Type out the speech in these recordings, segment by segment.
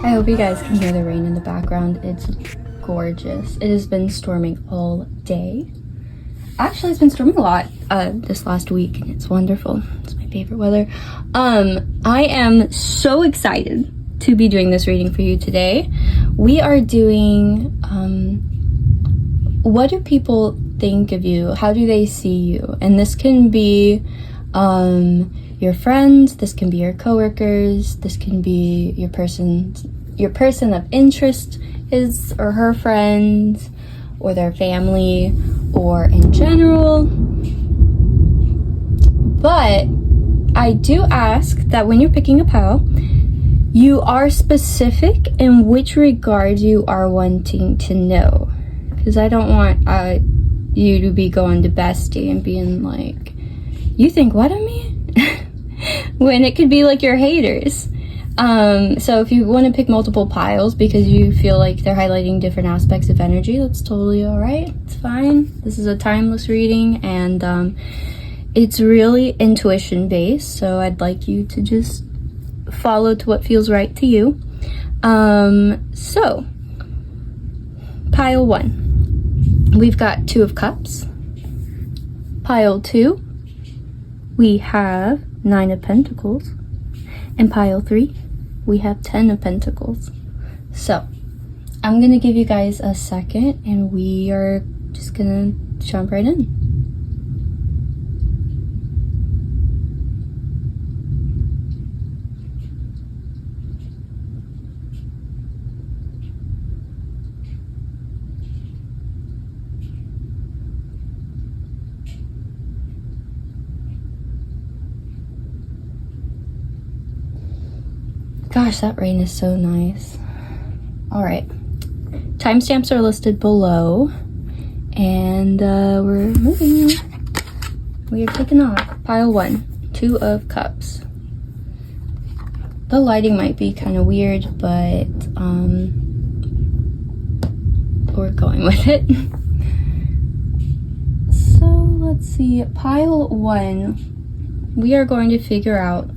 I hope you guys can hear the rain in the background. It's gorgeous. It has been storming all day. Actually, it's been storming a lot this last week, and it's wonderful. It's my favorite weather. I am so excited to be doing this reading for you today. We are doing what do people think of you? How do they see you? And this can be your friends, this can be your coworkers, this can be your person of interest, his or her friends, or their family, or in general. But I do ask that when you're picking a pile, you are specific in which regard you are wanting to know. Because I don't want you to be going to bestie and being like, you think what of me? When it could be like your haters. So if you want to pick multiple piles because you feel like they're highlighting different aspects of energy, that's totally all right. It's fine. This is a timeless reading, and it's really intuition based, so I'd like you to just follow to what feels right to you. So pile 1, we've got 2 of Cups. Pile 2, we have 9 of Pentacles. And pile 3, we have 10 of Pentacles. So I'm gonna give you guys a second, and we are just gonna jump right in. Gosh, that rain is so nice. All right, timestamps are listed below, and we're moving. We are taking off. Pile 1, 2 of Cups. The lighting might be kind of weird, but we're going with it. So let's see, pile 1, we are going to figure out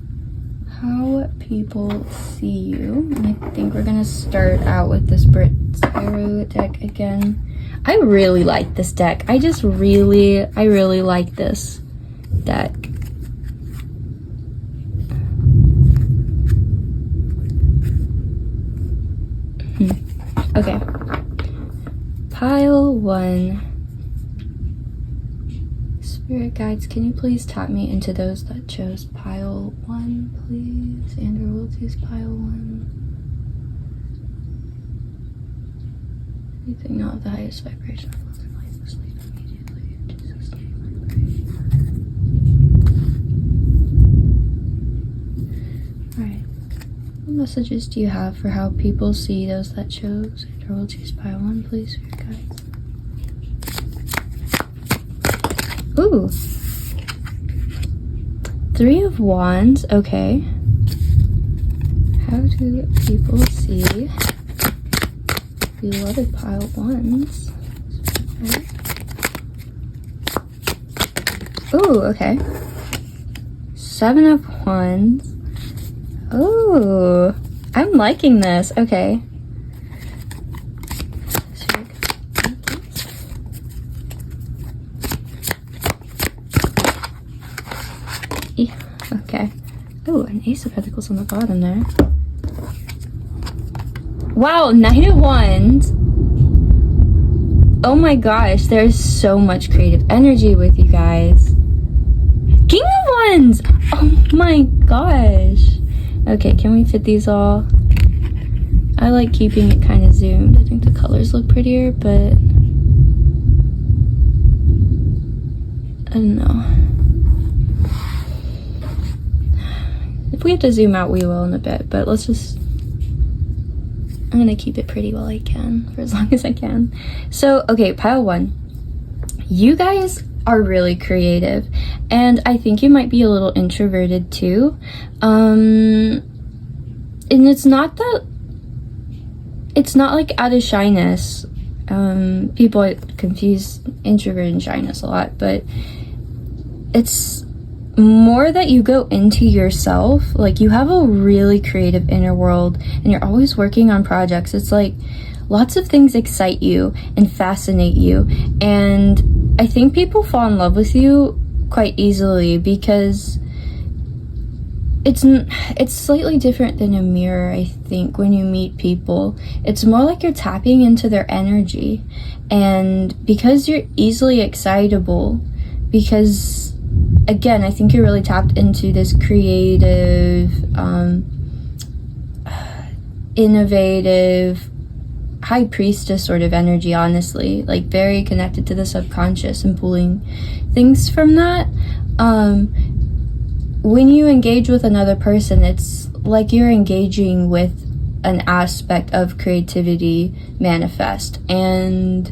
how people see you. And I think we're gonna start out with this Brit Tarot deck again. I really like this deck. I really like this deck. Okay. Pile 1. Spirit guides, can you please tap me into those that chose pile 1, please? Andrew will choose pile 1. Anything not of the highest vibration flows in life must leave immediately. In Jesus' name I pray. Alright. What messages do you have for how people see those that chose? Andrew will choose pile 1, please, spirit guides. Ooh. 3 of Wands, okay. How do people see beloved pile 1s? Okay. Ooh, okay. 7 of Wands. Ooh, I'm liking this, okay. Okay. Oh, an Ace of Pentacles on the bottom there. Wow, Knight of Wands. Oh my gosh, there's so much creative energy with you guys. King of Wands! Oh my gosh. Okay, can we fit these all? I like keeping it kind of zoomed. I think the colors look prettier, but I don't know. If we have to zoom out, we will in a bit, but let's just, I'm gonna keep it pretty while I can, for as long as I can. So, okay, pile 1. You guys are really creative, and I think you might be a little introverted too. And it's not like out of shyness. People confuse introvert and shyness a lot, but it's more that you go into yourself. Like, you have a really creative inner world and you're always working on projects. It's like lots of things excite you and fascinate you, and I think people fall in love with you quite easily because it's slightly different than a mirror. I think when you meet people, it's more like you're tapping into their energy, and because you're easily excitable, because again, I think you're really tapped into this creative, innovative, high priestess sort of energy, honestly, like very connected to the subconscious and pulling things from that. When you engage with another person, it's like you're engaging with an aspect of creativity manifest, and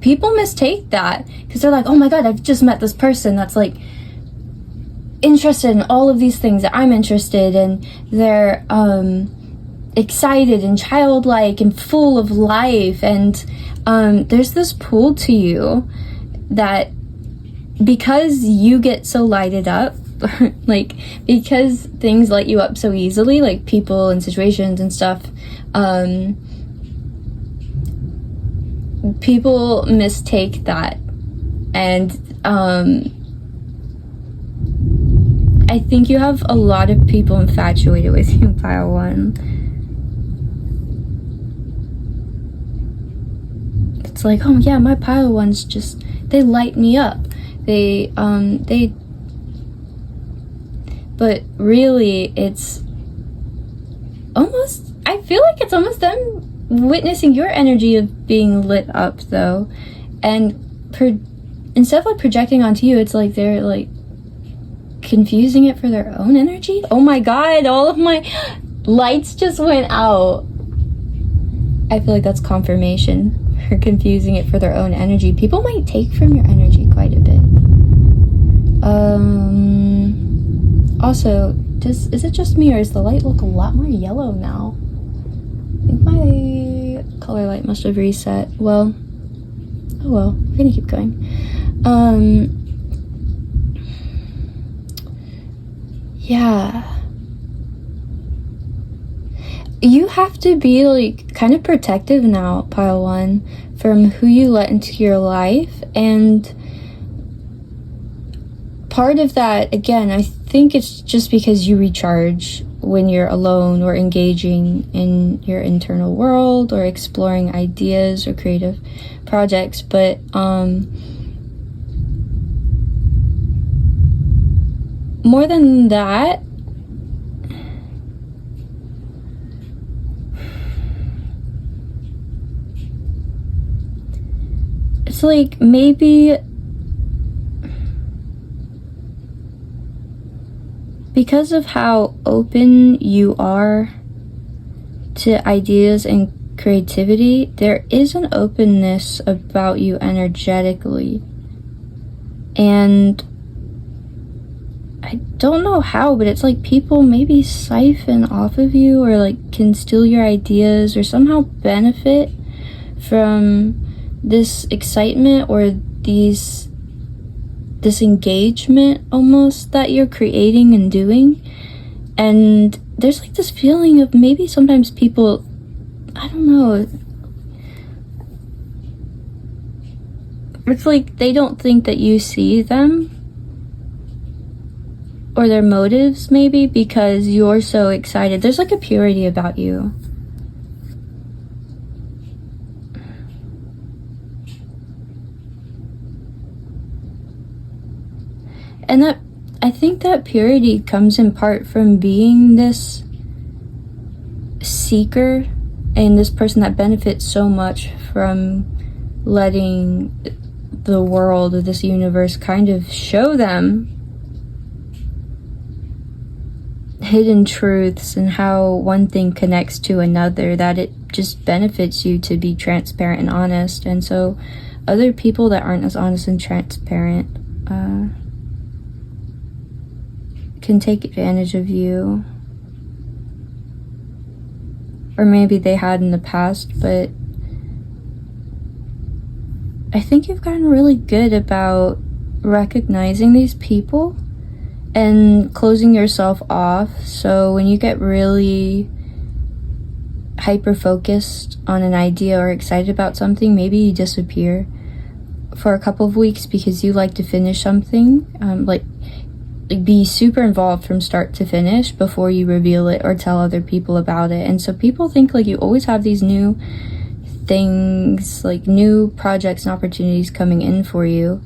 people mistake that because they're like, oh my god, I've just met this person that's like interested in all of these things that I'm interested in. They're excited and childlike and full of life, and there's this pull to you that because you get so lighted up, like because things light you up so easily, like people and situations and stuff, people mistake that, and I think you have a lot of people infatuated with you, pile one. It's like, oh yeah, my pile ones just, they light me up. But really, it's almost, I feel like it's almost them witnessing your energy of being lit up, though. And instead of like projecting onto you, it's like they're like confusing it for their own energy. Oh my god, all of my lights just went out. I feel like that's confirmation for confusing it for their own energy. People might take from your energy quite a bit. Also, is it just me, or does the light look a lot more yellow now? I think my color light must have reset. Well, oh well, we're gonna keep going. Yeah. You have to be like kind of protective now, pile one, from who you let into your life. And part of that, again, I think it's just because you recharge when you're alone or engaging in your internal world or exploring ideas or creative projects. But more than that, it's like maybe because of how open you are to ideas and creativity, there is an openness about you energetically. And I don't know how, but it's like people maybe siphon off of you or like can steal your ideas or somehow benefit from this excitement or this engagement almost that you're creating and doing. And there's like this feeling of maybe sometimes people, I don't know, it's like they don't think that you see them or their motives, maybe because you're so excited. There's like a purity about you. And that, I think that purity comes in part from being this seeker and this person that benefits so much from letting the world or this universe kind of show them hidden truths and how one thing connects to another, that it just benefits you to be transparent and honest. And so other people that aren't as honest and transparent can take advantage of you. or maybe they had in the past, but I think you've gotten really good about recognizing these people and closing yourself off. So when you get really hyper focused on an idea or excited about something, maybe you disappear for a couple of weeks because you like to finish something, like be super involved from start to finish before you reveal it or tell other people about it. And so people think like you always have these new things, like new projects and opportunities coming in for you.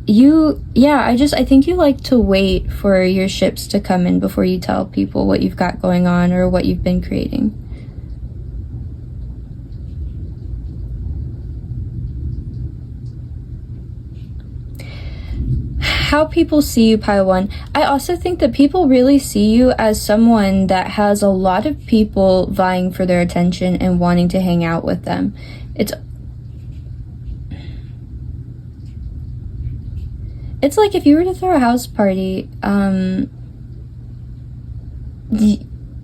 I think you like to wait for your ships to come in before you tell people what you've got going on or what you've been creating. How people see you, Pile 1. I also think that people really see you as someone that has a lot of people vying for their attention and wanting to hang out with them. It's like if you were to throw a house party,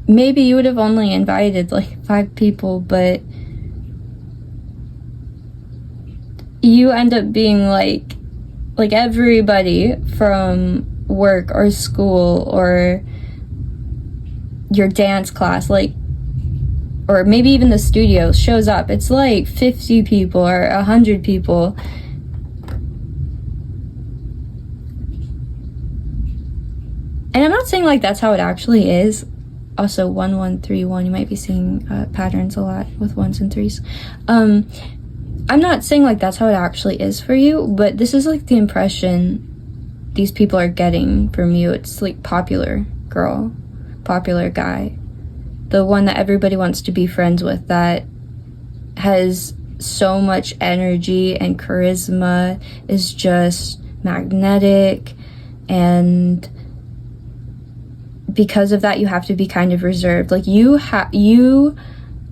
maybe you would have only invited like 5 people, but you end up being like everybody from work or school or your dance class, like, or maybe even the studio shows up. It's like 50 people or 100 people. And I'm not saying like that's how it actually is. Also 1131, you might be seeing patterns a lot with 1s and 3s. I'm not saying like that's how it actually is for you, but this is like the impression these people are getting from you. It's like popular girl, popular guy, the one that everybody wants to be friends with, that has so much energy and charisma, is just magnetic, and because of that you have to be kind of reserved. Like you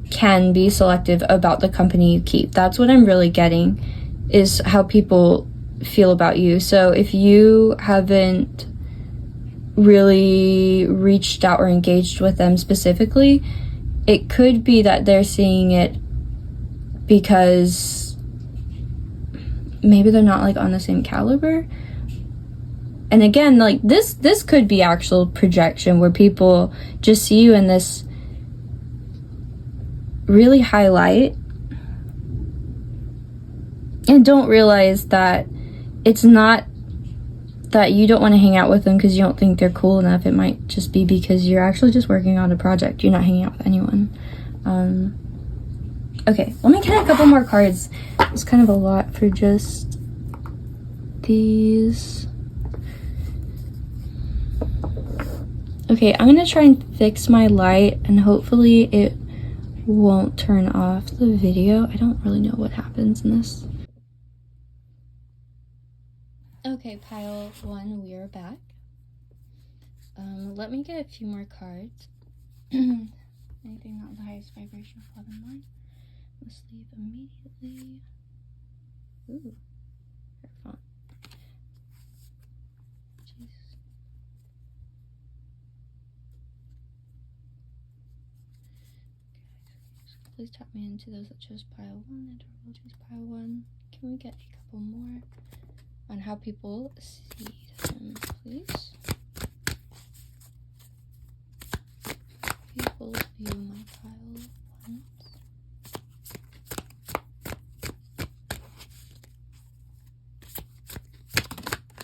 can be selective about the company you keep. That's what I'm really getting, is how people feel about you. So if you haven't really reached out or engaged with them specifically, it could be that they're seeing it because maybe they're not like on the same caliber. And again, like this could be actual projection where people just see you in this really high light and don't realize that it's not that you don't want to hang out with them because you don't think they're cool enough. It might just be because you're actually just working on a project. You're not hanging out with anyone. Okay, let me get a couple more cards. It's kind of a lot for just these. Okay, I'm gonna try and fix my light and hopefully it won't turn off the video. I don't really know what happens in this. Okay, Pile 1, we are back. Let me get a few more cards. Anything not the highest vibration of love and light. Let's leave immediately. Ooh, very fun. Jeez. Please tap me into those that chose Pile 1 and will choose Pile 1. Can we get a couple more on how people see them, please? People view my Pile 1.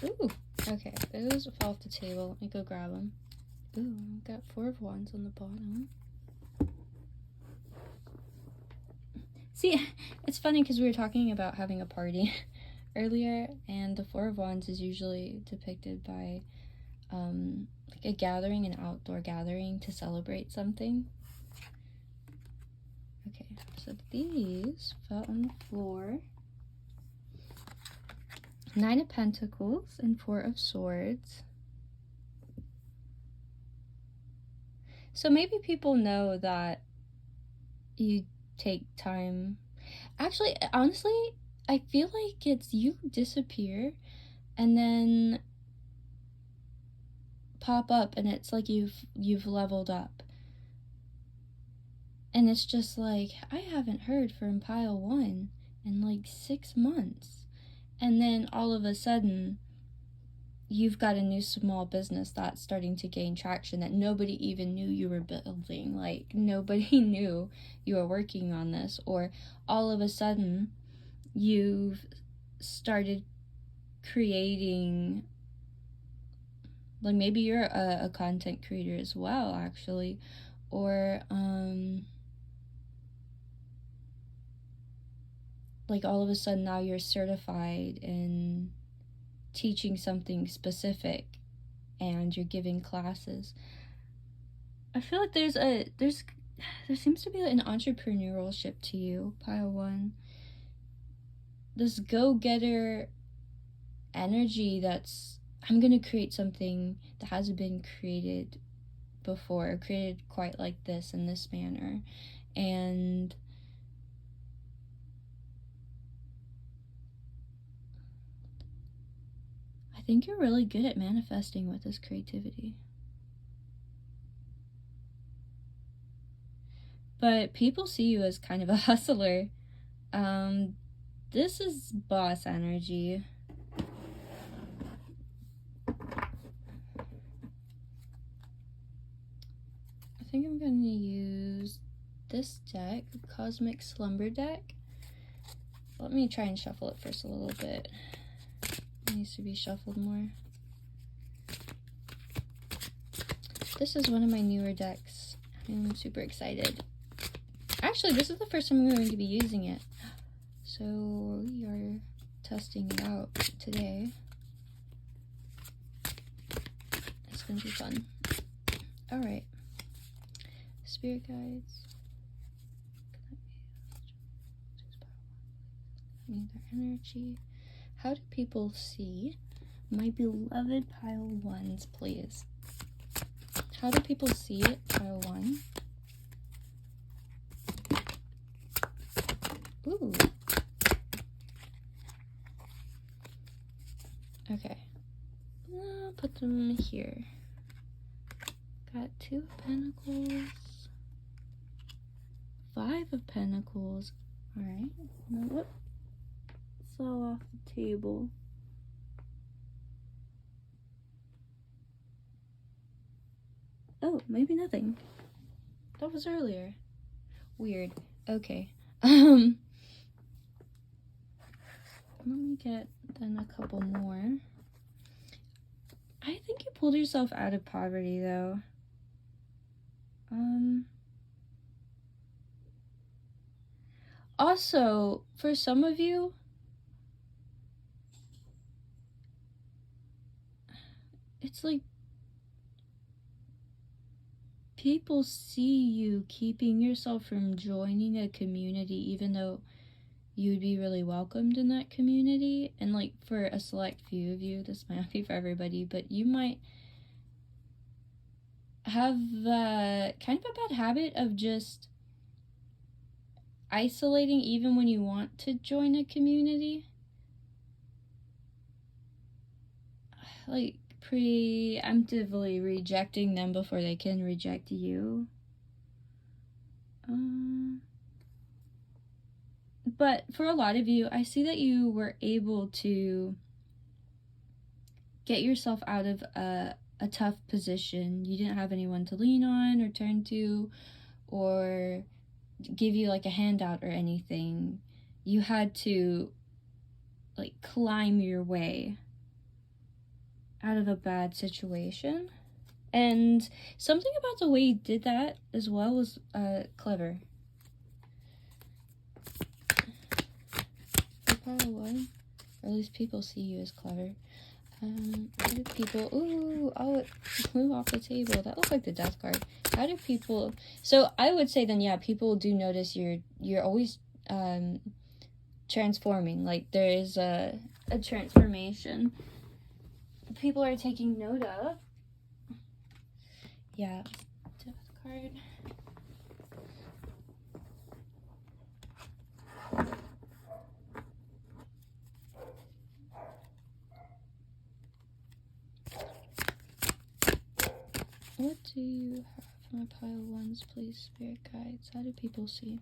Ooh, okay, those fell off the table. Let me go grab them. Ooh, I've got 4 of Wands on the bottom. See, it's funny because we were talking about having a party earlier, and the 4 of Wands is usually depicted by like a gathering, an outdoor gathering to celebrate something. Okay, so these fell on the floor. 9 of Pentacles and 4 of Swords. So maybe people know that you take time. Actually, honestly, I feel like it's you disappear and then pop up and it's like you've leveled up. And it's just like, I haven't heard from pile 1 in like 6 months. And then all of a sudden, you've got a new small business that's starting to gain traction that nobody even knew you were building. Like, nobody knew you were working on this. Or all of a sudden, you've started creating, like, maybe you're a content creator as well, actually. Or, like, all of a sudden now you're certified in teaching something specific and you're giving classes. I feel like there seems to be an entrepreneurship to you, pile 1. This go-getter energy that's, I'm gonna create something that hasn't been created before, or created quite like this in this manner. And I think you're really good at manifesting with this creativity. But people see you as kind of a hustler. This is boss energy. I think I'm going to use this deck, Cosmic Slumber deck. Let me try and shuffle it first a little bit. It needs to be shuffled more. This is one of my newer decks. I'm super excited. Actually, this is the first time I'm going to be using it. So we are testing it out today. It's going to be fun. Alright. Spirit guides. Need their energy. How do people see my beloved pile 1s, please? How do people see it, pile 1? Ooh. Okay. I'll put them here. Got 2 of Pentacles. 5 of Pentacles. Alright. Whoop. It's all off the table. Oh, maybe nothing. That was earlier. Weird. Okay. Let me get then a couple more. I think you pulled yourself out of poverty, though. Also, for some of you, it's like people see you keeping yourself from joining a community, even though you would be really welcomed in that community. And like for a select few of you, this might not be for everybody, but you might have kind of a bad habit of just isolating even when you want to join a community. Like preemptively rejecting them before they can reject you. But for a lot of you, I see that you were able to get yourself out of a tough position. You didn't have anyone to lean on or turn to or give you like a handout or anything. You had to like climb your way out of a bad situation. And something about the way you did that as well was clever. Pile 1, or at least people see you as clever. How do people, ooh, oh, it flew off the table. That looked like the death card. How do people, so I would say then, yeah, people do notice you're always transforming. Like there is a transformation people are taking note of. Yeah, death card. What do you have for my pile ones, please, spirit guides. How do people see?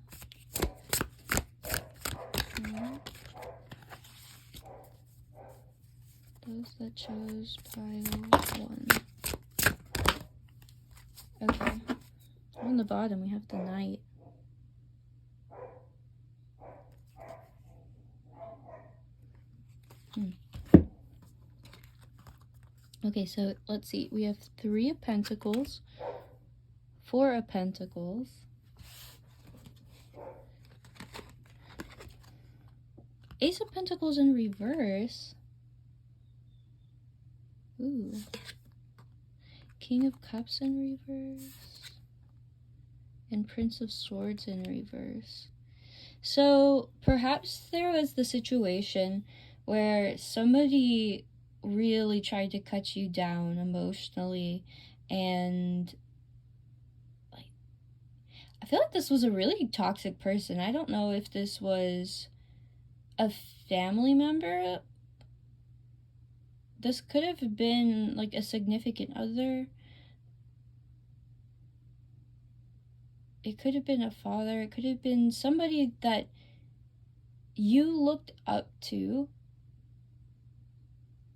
Those that chose pile 1. Okay. On the bottom, we have the Knight. Okay, so let's see. We have 3 of Pentacles, 4 of Pentacles, Ace of Pentacles in reverse. Ooh. King of Cups in reverse. And Prince of Swords in reverse. So perhaps there was the situation where somebody really tried to cut you down emotionally, and like, I feel like this was a really toxic person. I don't know if this was a family member. This could have been like a significant other. It could have been a father. It could have been somebody that you looked up to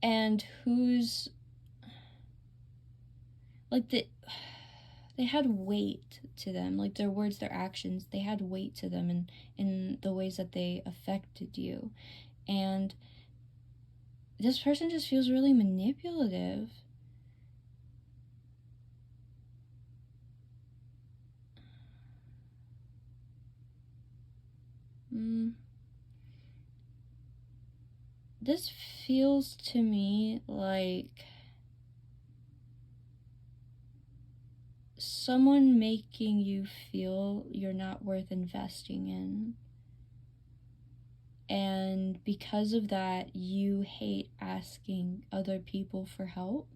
and who's like they had weight to them, like their words, their actions, they had weight to them in the ways that they affected you. And this person just feels really manipulative. This feels to me like someone making you feel you're not worth investing in. And because of that, you hate asking other people for help.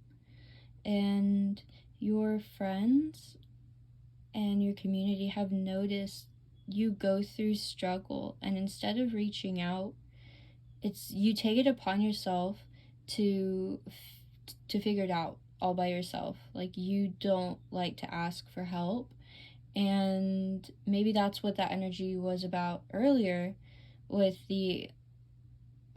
And your friends and your community have noticed you go through struggle, and instead of reaching out, you take it upon yourself to figure it out all by yourself. Like, you don't like to ask for help, and maybe that's what that energy was about earlier with the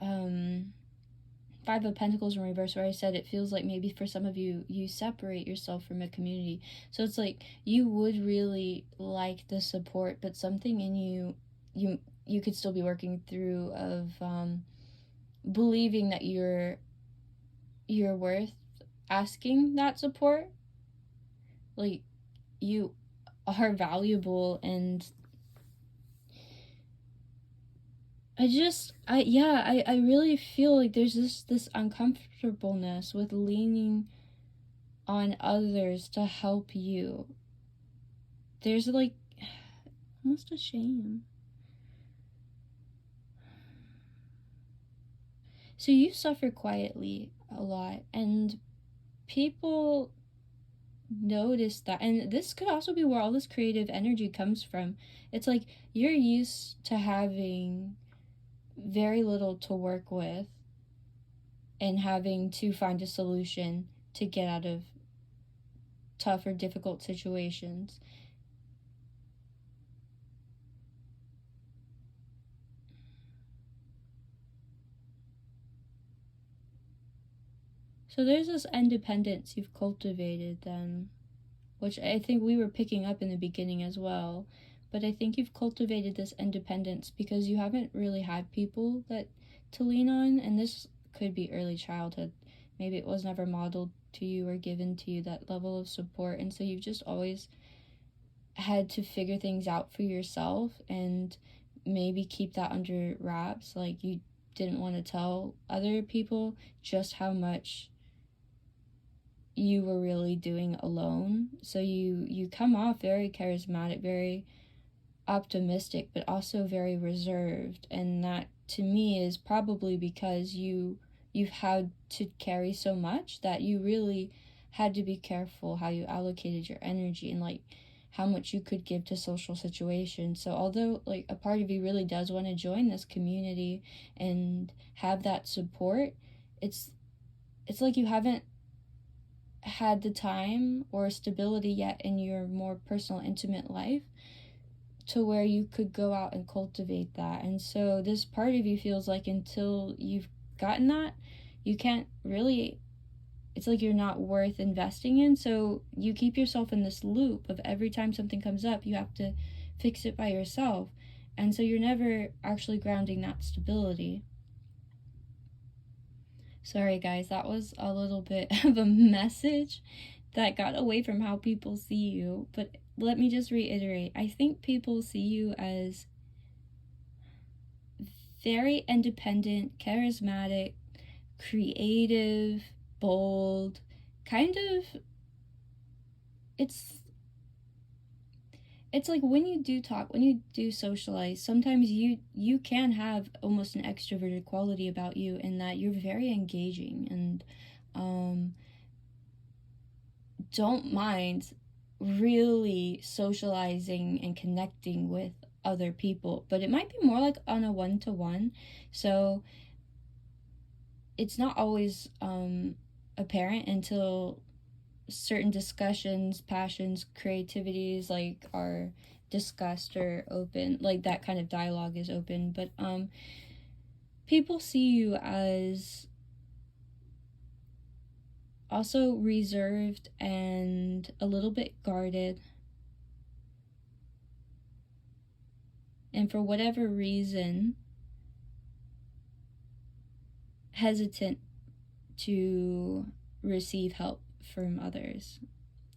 5 of Pentacles in reverse, where I said it feels like maybe for some of you, you separate yourself from a community. So it's like you would really like the support, but something in you could still be working through of believing that you're worth asking that support. Like, you are valuable, and I really feel like there's this uncomfortableness with leaning on others to help you. There's like almost a shame. So you suffer quietly a lot, and people notice that. And this could also be where all this creative energy comes from. It's like you're used to having very little to work with and having to find a solution to get out of tough or difficult situations. So there's this independence you've cultivated then, which I think we were picking up in the beginning as well. But I think you've cultivated this independence because you haven't really had people to lean on, and this could be early childhood. Maybe it was never modeled to you or given to you, that level of support, and so you've just always had to figure things out for yourself and maybe keep that under wraps. Like, you didn't want to tell other people just how much you were really doing alone. So you come off very charismatic, very optimistic, but also very reserved, and that to me is probably because you've had to carry so much that you really had to be careful how you allocated your energy and like how much you could give to social situations. So although like a part of you really does want to join this community and have that support, it's like you haven't had the time or stability yet in your more personal, intimate life to where you could go out and cultivate that. And so this part of you feels like until you've gotten that, you can't really, it's like you're not worth investing in. So you keep yourself in this loop of every time something comes up, you have to fix it by yourself. And so you're never actually grounding that stability. Sorry guys, that was a little bit of a message that got away from how people see you. But let me just reiterate, I think people see you as very independent, charismatic, creative, bold, kind of, it's like when you do talk, when you do socialize, sometimes you can have almost an extroverted quality about you in that you're very engaging and don't mind really socializing and connecting with other people, but it might be more like on a one-to-one, so it's not always apparent until certain discussions, passions, creativities like are discussed or open, like that kind of dialogue is open. But people see you as also reserved and a little bit guarded, and for whatever reason hesitant to receive help from others.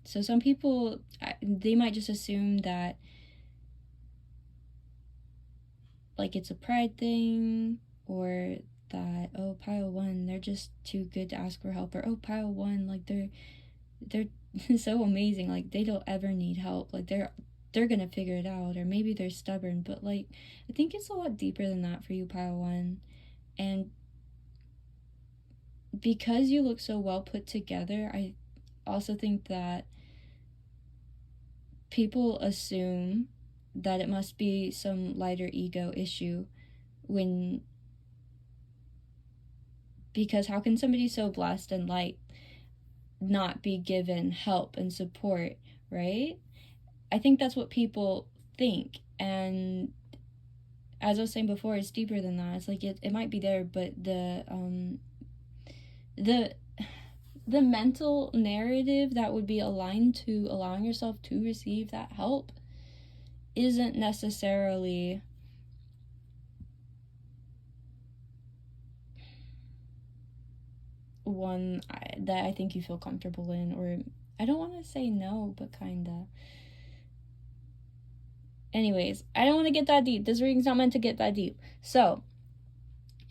So some people, they might just assume that like it's a pride thing, or that, oh, pile one, they're just too good to ask for help, or oh, pile one, like they're so amazing, like they don't ever need help, like they're gonna figure it out, or maybe they're stubborn. But like I think it's a lot deeper than that for you, pile one. And because you look so well put together, I also think that people assume that it must be some lighter ego issue because how can somebody so blessed and light not be given help and support, right? I think that's what people think. And as I was saying before, it's deeper than that. It's like it might be there, but the mental narrative that would be aligned to allowing yourself to receive that help isn't necessarily one that I think you feel comfortable in, or I don't want to say no, but kinda. Anyways, I don't want to get that deep. This reading's not meant to get that deep. So,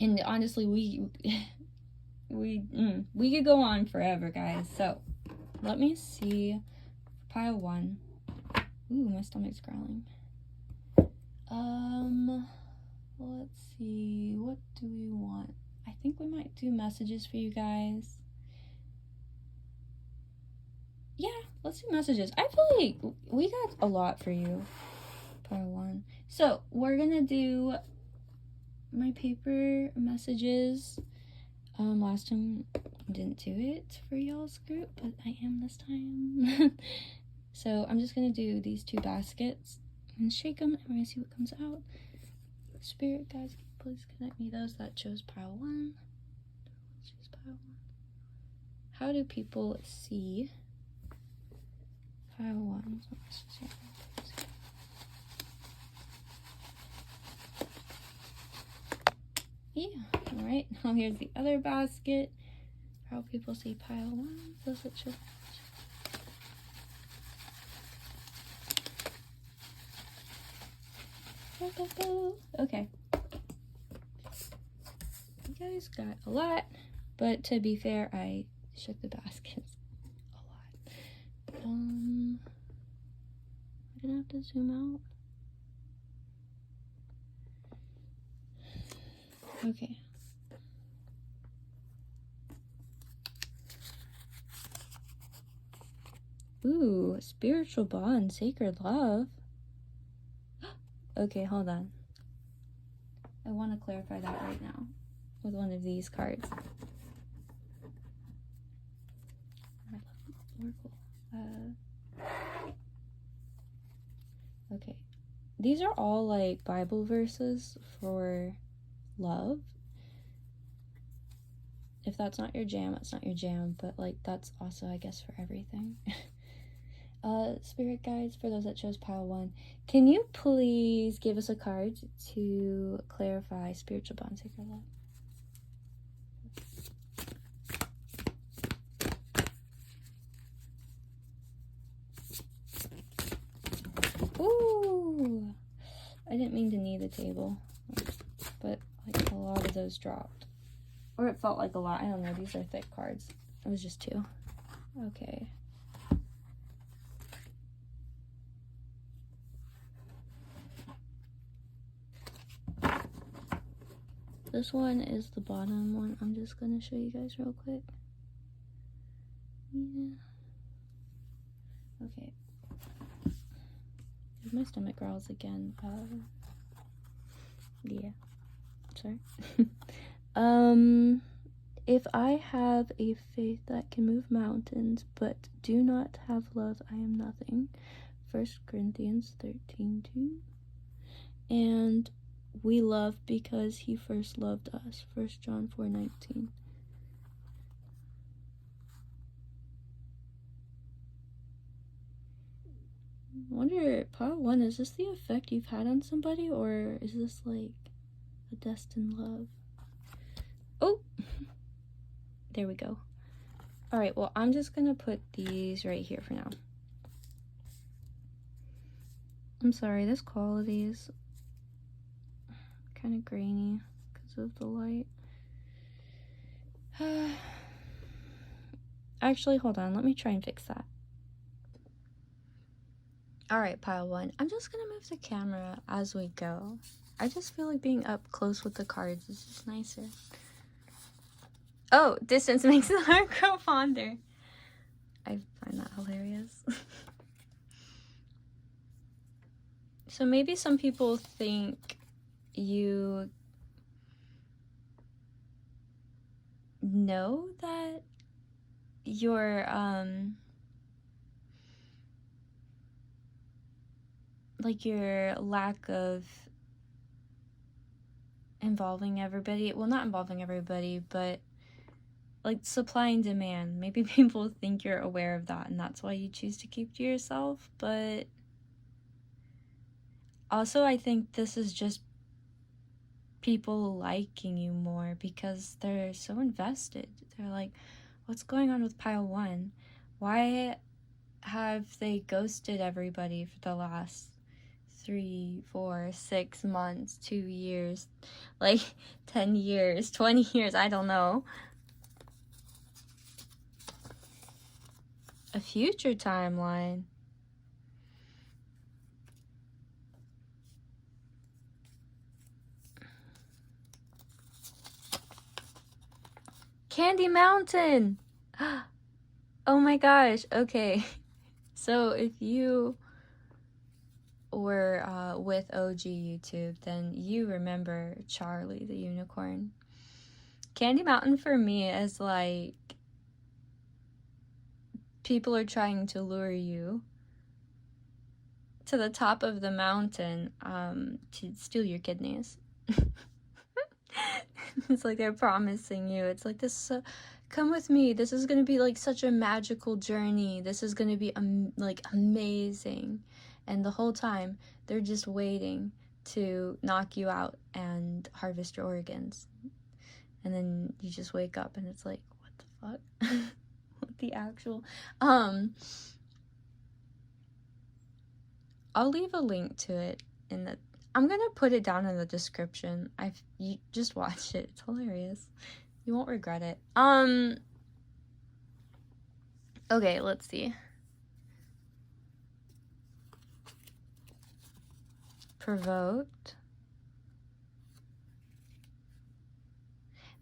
and honestly, we could go on forever, guys. So, let me see. Pile one. Ooh, my stomach's growling. Let's see. What do we want? I think we might do messages for you guys. Yeah, let's do messages. I feel like we got a lot for you. Pile one. So, we're gonna do my paper messages. Last time I didn't do it for y'all's group, but I am this time. So I'm just gonna do these two baskets and shake them, and we're gonna see what comes out. Spirit guys, please connect me those that chose pile one. Choose pile one. How do people see pile one? Yeah, all right. Now here's the other basket. How people see pile one. Those that chose. Okay. You guys got a lot, but to be fair, I shook the baskets a lot. I'm gonna have to zoom out. Okay. Ooh, spiritual bond, sacred love. Okay, hold on. I want to clarify that right now with one of these cards. Oracle. Okay. These are all like Bible verses for love. If that's not your jam, it's not your jam, but like that's also, I guess, for everything. Spirit guides, for those that chose pile 1, can you please give us a card to clarify spiritual bond, sacred love? Ooh, I didn't mean to knee the table, but like a lot of those dropped, or it felt like a lot. I don't know. These are thick cards. It was just 2. Okay. This one is the bottom one. I'm just gonna show you guys real quick. Yeah. Okay. If my stomach growls again, yeah. Sorry. If I have a faith that can move mountains, but do not have love, I am nothing. 1 Corinthians 13:2. And we love because he first loved us. 1 John 4:19. I wonder, part 1, is this the effect you've had on somebody, or is this like a destined love? Oh! There we go. Alright, well, I'm just gonna put these right here for now. I'm sorry, this quality is kind of grainy because of the light. Actually, hold on, let me try and fix that. Alright, pile 1. I'm just gonna move the camera as we go. I just feel like being up close with the cards is just nicer. Oh, distance makes the heart grow fonder. I find that hilarious. So maybe some people think you know that your like your lack of involving everybody, well, not involving everybody, but like supply and demand. Maybe people think you're aware of that and that's why you choose to keep to yourself, but also I think this is just people liking you more because they're so invested. They're like, what's going on with pile 1? Why have they ghosted everybody for the last 3, 4, 6 months, 2 years, like 10 years, 20 years, I don't know. A future timeline. Candy Mountain! Oh my gosh, okay. So if you were with OG YouTube, then you remember Charlie the unicorn. Candy Mountain for me is like people are trying to lure you to the top of the mountain to steal your kidneys. It's like they're promising you. It's like this, come with me. This is going to be like such a magical journey. This is going to be like amazing. And the whole time they're just waiting to knock you out and harvest your organs. And then you just wake up and it's like, what the fuck? What the actual... I'll leave a link to it in the... I'm gonna put it down in the description. You just watch it. It's hilarious. You won't regret it. Okay, let's see. Provoked.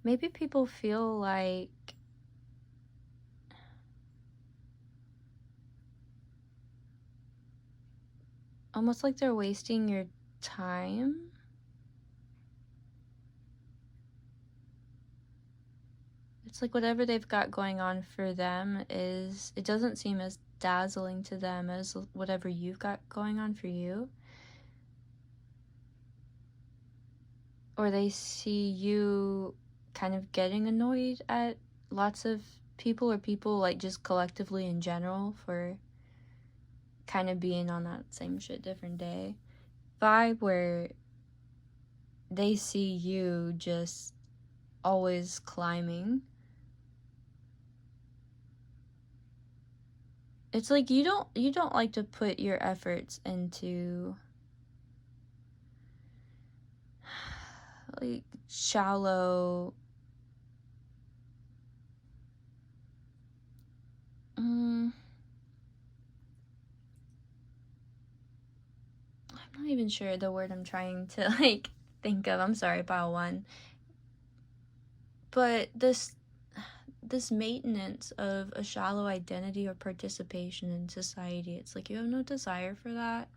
Maybe people feel like almost like they're wasting your time. It's like whatever they've got going on for them is, it doesn't seem as dazzling to them as whatever you've got going on for you. Or they see you kind of getting annoyed at lots of people, or people like just collectively in general for kind of being on that same shit different day vibe, where they see you just always climbing. It's like you don't like to put your efforts into like shallow I'm not even sure the word I'm trying to like think of. I'm sorry, pile one. But this maintenance of a shallow identity or participation in society, it's like you have no desire for that.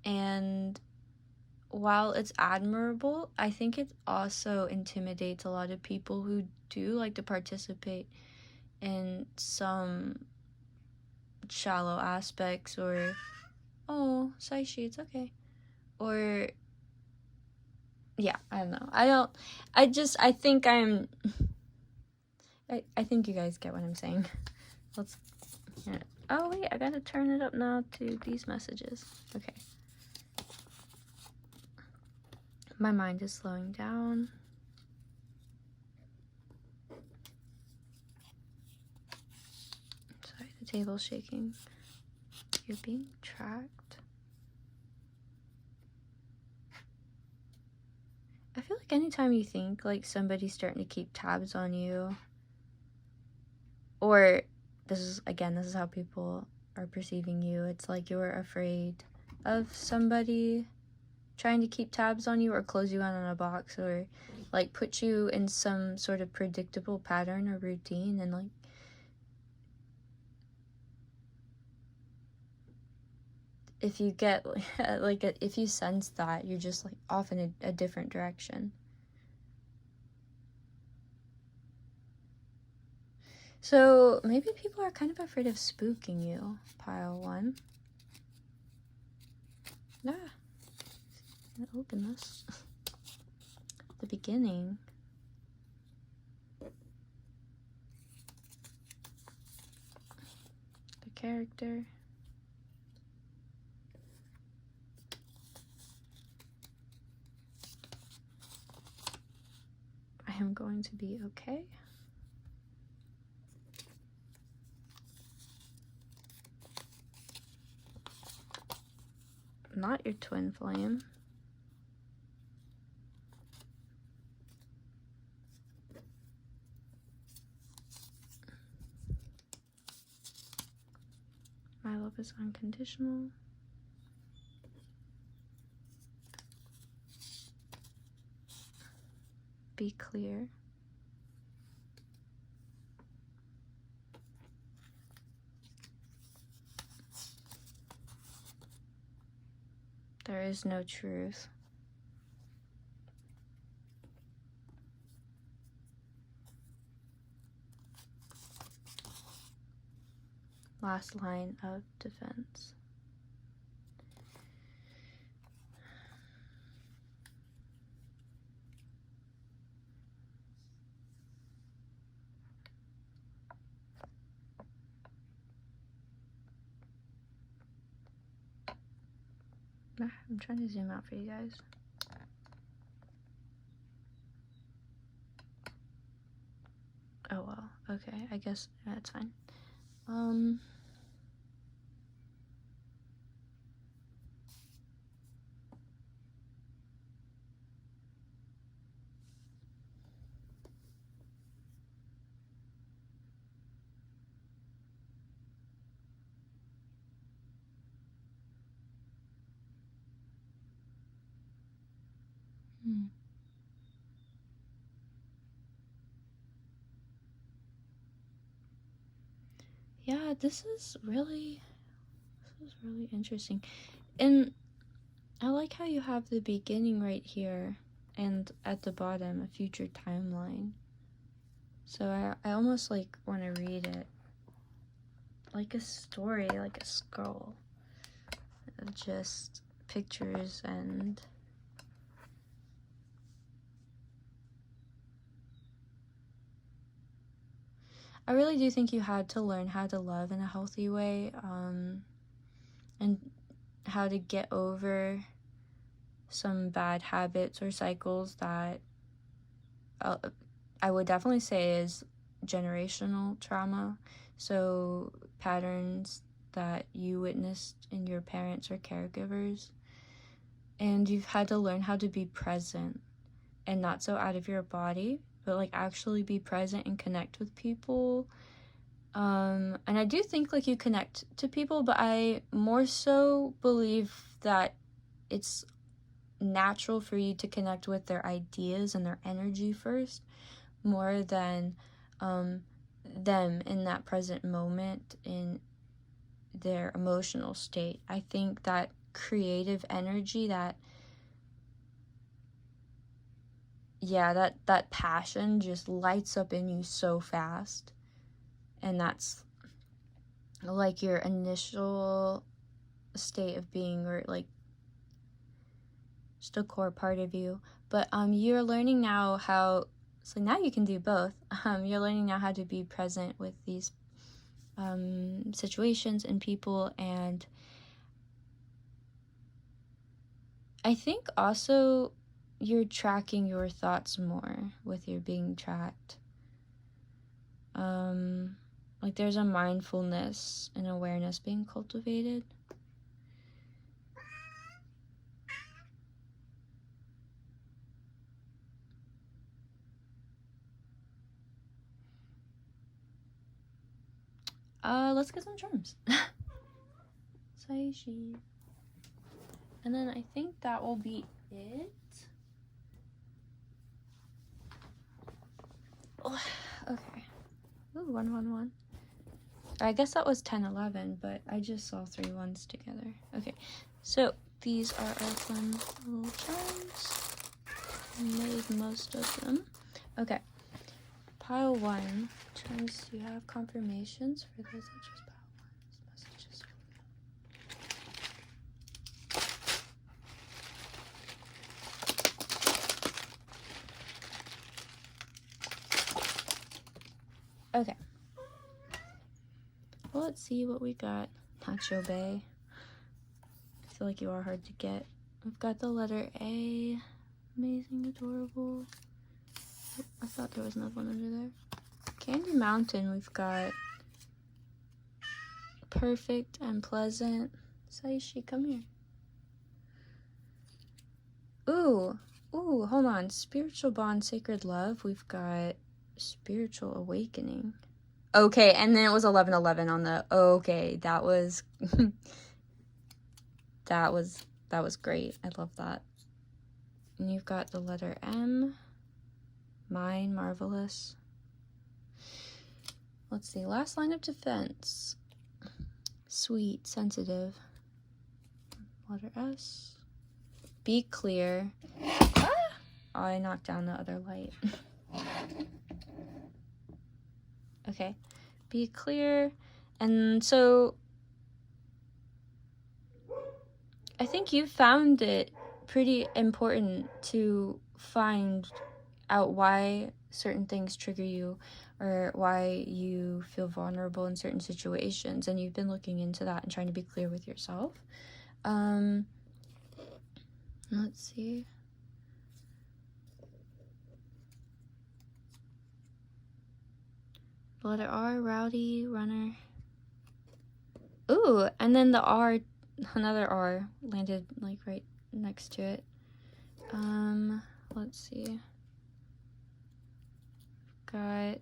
And while it's admirable, I think it also intimidates a lot of people who do like to participate in some shallow aspects, or oh, Saishi, it's okay. Or yeah, I don't know. I think I think you guys get what I'm saying. Let's, yeah. Oh wait, I gotta turn it up now to these messages. Okay. My mind is slowing down. Sorry, the table's shaking. You're being tracked. I feel like anytime you think like somebody's starting to keep tabs on you, or this is how people are perceiving you, it's like you're afraid of somebody trying to keep tabs on you, or close you out on a box, or like put you in some sort of predictable pattern or routine. And like if you get like if you sense that, you're just like off in a different direction. So maybe people are kind of afraid of spooking you, pile one. Yeah. Open this. The beginning. The character. I am going to be okay. Not your twin flame. My love is unconditional. Be clear. There is no truth. Last line of defense. I'm trying to zoom out for you guys. Oh well, okay, I guess that's fine. Yeah, this is really interesting. And I like how you have the beginning right here, and at the bottom, a future timeline. So I almost like want to read it like a story, like a scroll of just pictures and I really do think you had to learn how to love in a healthy way, and how to get over some bad habits or cycles that I would definitely say is generational trauma. So patterns that you witnessed in your parents or caregivers. And you've had to learn how to be present and not so out of your body, but like actually be present and connect with people. And I do think like you connect to people, but I more so believe that it's natural for you to connect with their ideas and their energy first, more than them in that present moment in their emotional state. I think that creative energy, that passion just lights up in you so fast, and that's like your initial state of being, or like just a core part of you. But you're learning now how, so now you can do both. You're learning now how to be present with these situations and people, and I think also you're tracking your thoughts more with your being tracked. Like there's a mindfulness and awareness being cultivated. Let's get some charms. Saishi. And then I think that will be it. Oh, okay. Ooh, 111. I guess that was 1011, but I just saw 3 ones together. Okay, so these are our fun little charms. I made most of them. Okay, pile 1. Charms, do you have confirmations for those that just pile 1's messages? Okay. Well, let's see what we got. Nacho Bay. I feel like you are hard to get. We've got the letter A. Amazing, adorable. Oh, I thought there was another one under there. Candy Mountain, we've got perfect and pleasant. Saishi, come here. Ooh, hold on. Spiritual bond, sacred love. We've got spiritual awakening. Okay, and then it was 1111 on the, okay, that was, that was great. I love that. And you've got the letter M. Mine, marvelous. Let's see, last line of defense. Sweet, sensitive. Letter S. Be clear. Ah! Oh, I knocked down the other light. Okay. Be clear. And so I think you found it pretty important to find out why certain things trigger you, or why you feel vulnerable in certain situations, and you've been looking into that and trying to be clear with yourself. Let's see. The letter R, rowdy, runner. Ooh, and then the R, another R landed like right next to it. Let's see. Got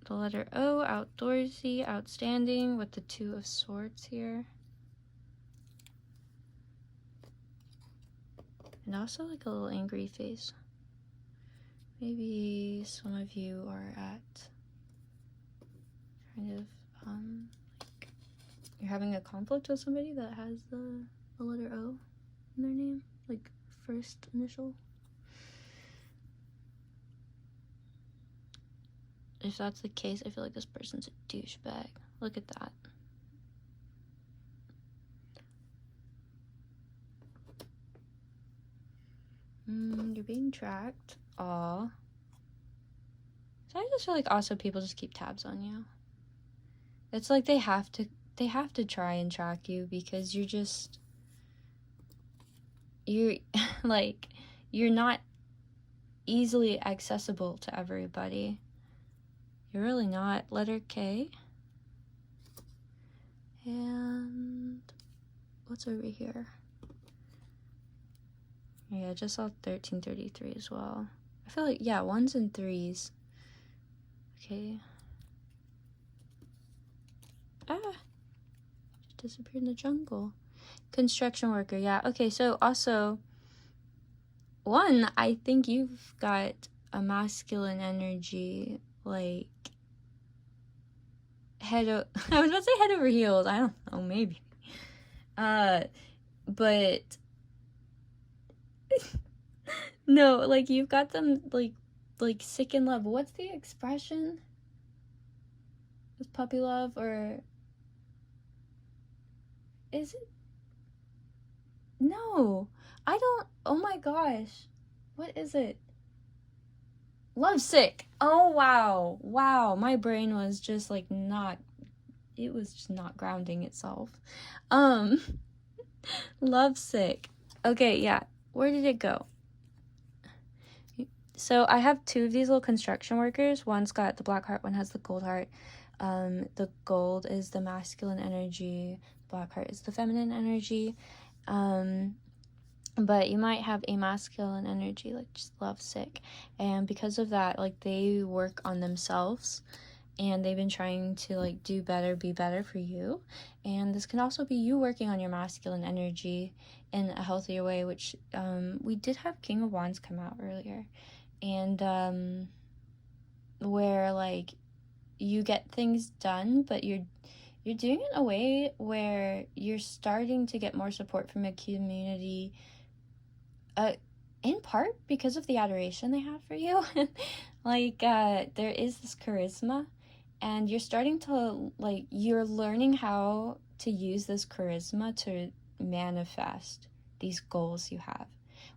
the letter O, outdoorsy, outstanding, with the 2 of swords here. And also like a little angry face. Maybe some of you are at kind of, like, you're having a conflict with somebody that has the letter O in their name, like first initial. if that's the case, I feel like this person's a douchebag. Look at that. You're being tracked. Aw. So I just feel like also people just keep tabs on you. It's like they have to try and track you because you're like, you're not easily accessible to everybody. You're really not. Letter K. And what's over here? Yeah, I just saw 1333 as well. I feel like, yeah, 1s and 3s. Okay. Ah! Just disappeared in the jungle. Construction worker, yeah. Okay, so also, 1, I think you've got a masculine energy, like, I was about to say head over heels. I don't know, maybe. But no, like you've got them like sick in love. What's the expression? Is puppy love, or is it? No, I don't. Oh my gosh, what is it? Lovesick. Oh wow, wow. My brain was just like not. It was just not grounding itself. Lovesick. Okay, yeah. Where did it go? So I have 2 of these little construction workers. One's got the black heart, one has the gold heart. The gold is the masculine energy, black heart is the feminine energy. But you might have a masculine energy, like just lovesick. And because of that, like they work on themselves and they've been trying to like do better, be better for you. And this can also be you working on your masculine energy in a healthier way, which we did have King of Wands come out earlier. And where like you get things done, but you're doing it in a way where you're starting to get more support from a community, in part because of the adoration they have for you. Like there is this charisma, and you're starting to like, you're learning how to use this charisma to manifest these goals you have,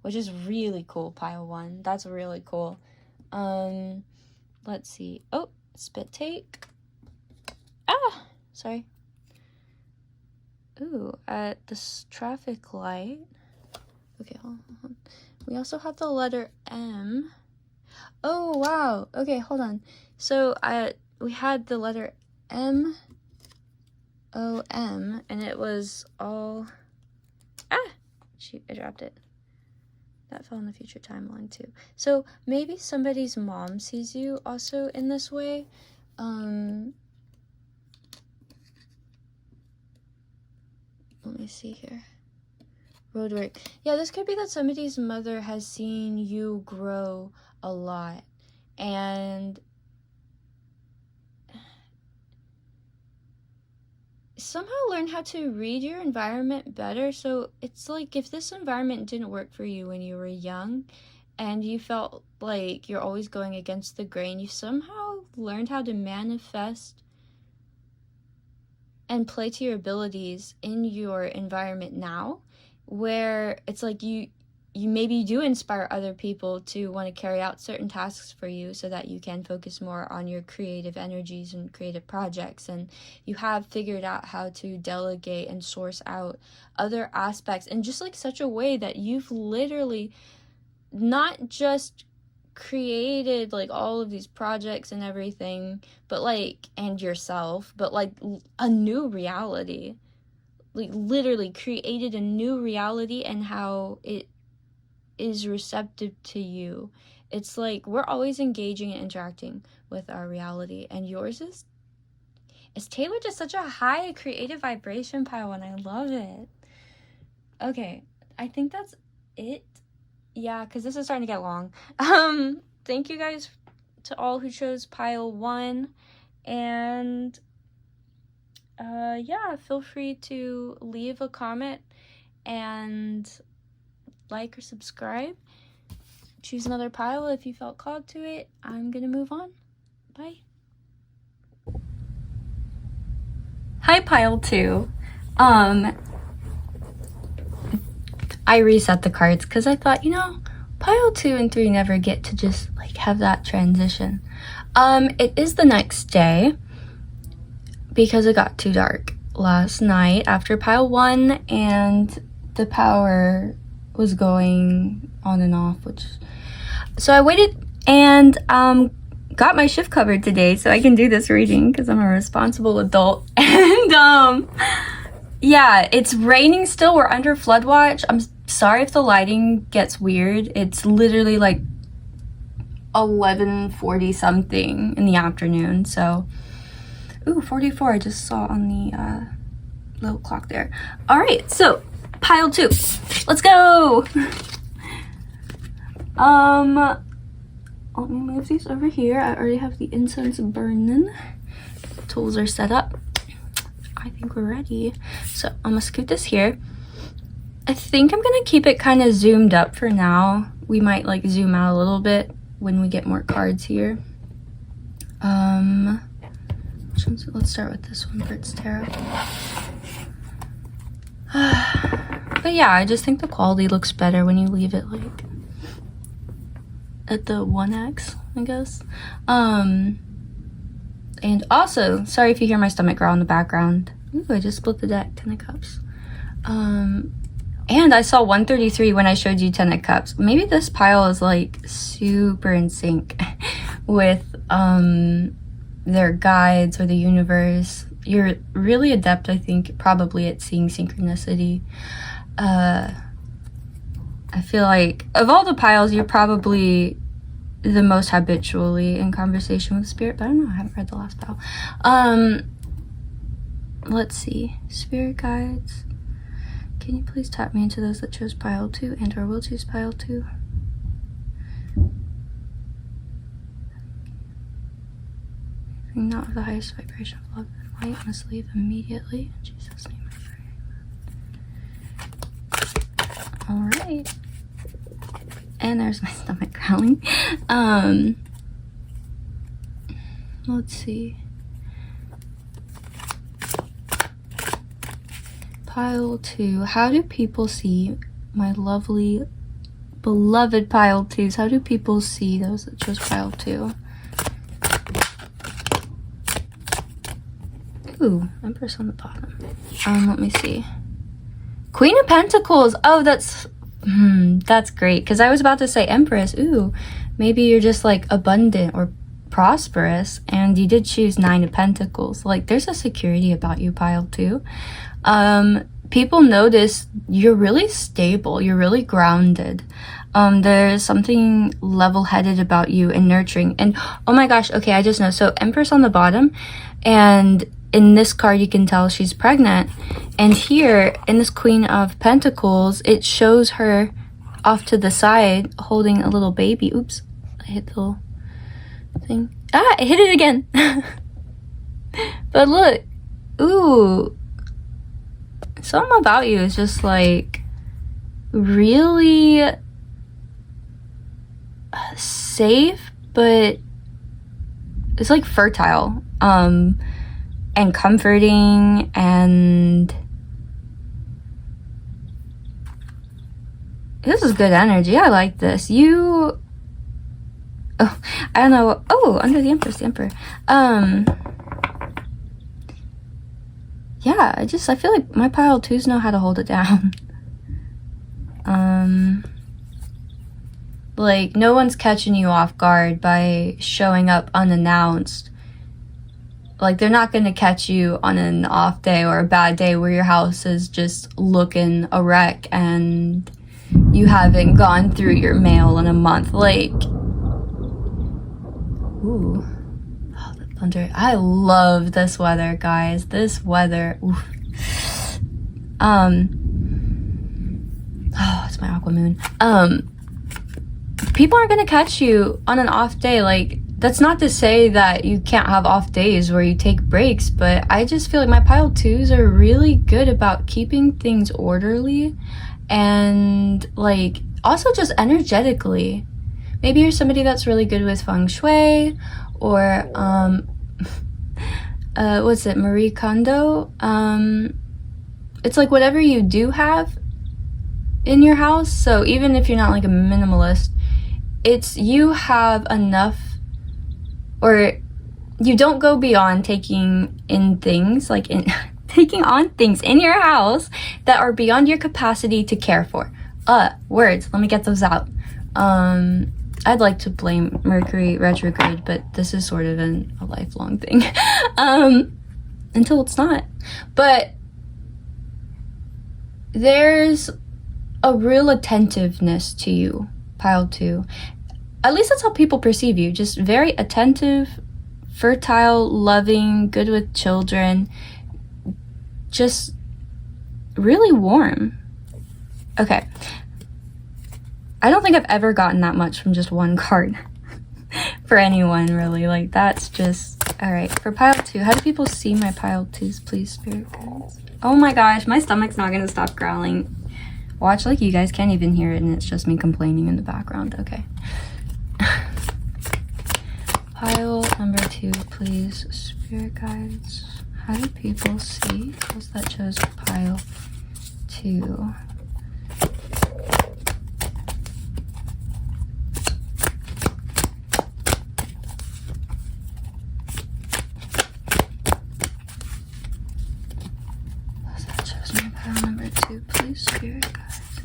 which is really cool. Pile 1, that's really cool. Let's see. Oh, spit take. Ah, sorry. Ooh, at this traffic light. Okay, hold on. We also have the letter M. Oh wow. Okay, hold on. So we had the letter M O M, and it was all. Ah, shoot! I dropped it. That fell in the future timeline too. So maybe somebody's mom sees you also in this way. Let me see here. Roadwork. Yeah, this could be that somebody's mother has seen you grow a lot and somehow learn how to read your environment better. So it's like if this environment didn't work for you when you were young and you felt like you're always going against the grain, you somehow learned how to manifest and play to your abilities in your environment now, where it's like you maybe do inspire other people to want to carry out certain tasks for you so that you can focus more on your creative energies and creative projects, and you have figured out how to delegate and source out other aspects in just like such a way that you've literally not just created like all of these projects and everything, but like, and yourself, but like a new reality, like literally created a new reality and how it is receptive to you. It's like we're always engaging and interacting with our reality, and yours is tailored to such a high creative vibration, Pile, and I love it. Okay, I think that's it. Yeah, because this is starting to get long. Thank you guys to all who chose Pile 1, and yeah, feel free to leave a comment and like or subscribe. Choose another pile if you felt called to it. I'm gonna move on. Bye. Hi, pile 2. I reset the cards because I thought, you know, pile 2 and 3 never get to just like have that transition. It is the next day because it got too dark last night after pile 1 and the power was going on and off, so I waited and got my shift covered today so I can do this reading because I'm a responsible adult. And yeah, it's raining still. We're under flood watch. I'm sorry if the lighting gets weird. It's literally like 11:40 something in the afternoon. So, ooh, 44 I just saw on the little clock there. All right, so pile 2, let's go. Let me move these over here. I already have the incense burning. Tools are set up. I think we're ready. So I'm gonna scoot this here. I think I'm gonna keep it kind of zoomed up for now. We might like zoom out a little bit when we get more cards here. Let's start with this one, Bird's Tarot. But yeah, I just think the quality looks better when you leave it like at the 1x, I guess. And also, sorry if you hear my stomach growl in the background. Ooh, I just split the deck, 10 of Cups. And I saw 133 when I showed you 10 of Cups. Maybe this pile is like super in sync with their guides or the universe. You're really adept, I think, probably at seeing synchronicity. I feel like of all the piles, you're probably the most habitually in conversation with spirit, but I don't know, I haven't read the last pile. Let's see. Spirit guides. Can you please tap me into those that chose pile 2 and or will choose pile 2? Not of the highest vibration of love and light must leave immediately. In Jesus' name I pray. Alright. And there's my stomach growling. Let's see. Pile 2. How do people see my lovely, beloved pile 2s? How do people see those that chose pile 2? Ooh, Empress on the bottom. Let me see. Queen of Pentacles. Oh, that's great. Because I was about to say Empress. Ooh, maybe you're just like abundant or prosperous, and you did choose 9 of Pentacles. Like, there's a security about you, pile 2. People notice you're really stable. You're really grounded. There's something level-headed about you and nurturing. And oh my gosh, okay, I just know. So Empress on the bottom, and in this card you can tell she's pregnant, and here in this Queen of Pentacles it shows her off to the side holding a little baby. Oops, I hit the little thing. Ah, I hit it again. But look, ooh, something about you is just like really safe, but it's like fertile and comforting, and this is good energy. I like this. You, oh, I don't know. Oh, under the Empress, the Emperor. Yeah, I feel like my pile 2s know how to hold it down. Like, no one's catching you off guard by showing up unannounced. Like, they're not gonna catch you on an off day or a bad day where your house is just looking a wreck and you haven't gone through your mail in a month. Like, ooh. Oh, the thunder. I love this weather, guys. This weather. Oof. Oh, it's my aqua moon. People aren't gonna catch you on an off day. Like, that's not to say that you can't have off days where you take breaks, but I just feel like my pile 2s are really good about keeping things orderly and like also just energetically. Maybe you're somebody that's really good with feng shui, or what's it, Marie Kondo? It's like whatever you do have in your house, so even if you're not like a minimalist, it's you have enough, or you don't go beyond taking in things, like in taking on things in your house that are beyond your capacity to care for. Words, let me get those out. I'd like to blame Mercury retrograde, but this is sort of a lifelong thing. Until it's not. But there's a real attentiveness to you, pile 2. At least that's how people perceive you. Just very attentive, fertile, loving, good with children. Just really warm. Okay. I don't think I've ever gotten that much from just one card for anyone, really. Like, that's just... Alright, for pile 2, how do people see my pile 2s, please, spirit guides? Oh my gosh, my stomach's not gonna stop growling. Watch, like, you guys can't even hear it, and it's just me complaining in the background. Okay. Pile number 2, please, spirit guides. How do people see? Because that shows pile 2. Number 2, please, spirit guides.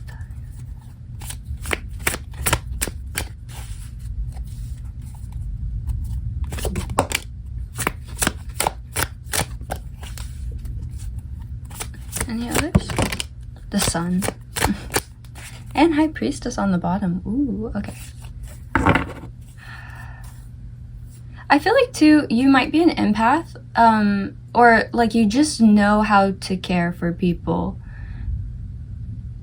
Any others? The sun. And High Priestess on the bottom. Ooh, okay. I feel like, too, you might be an empath, or like you just know how to care for people.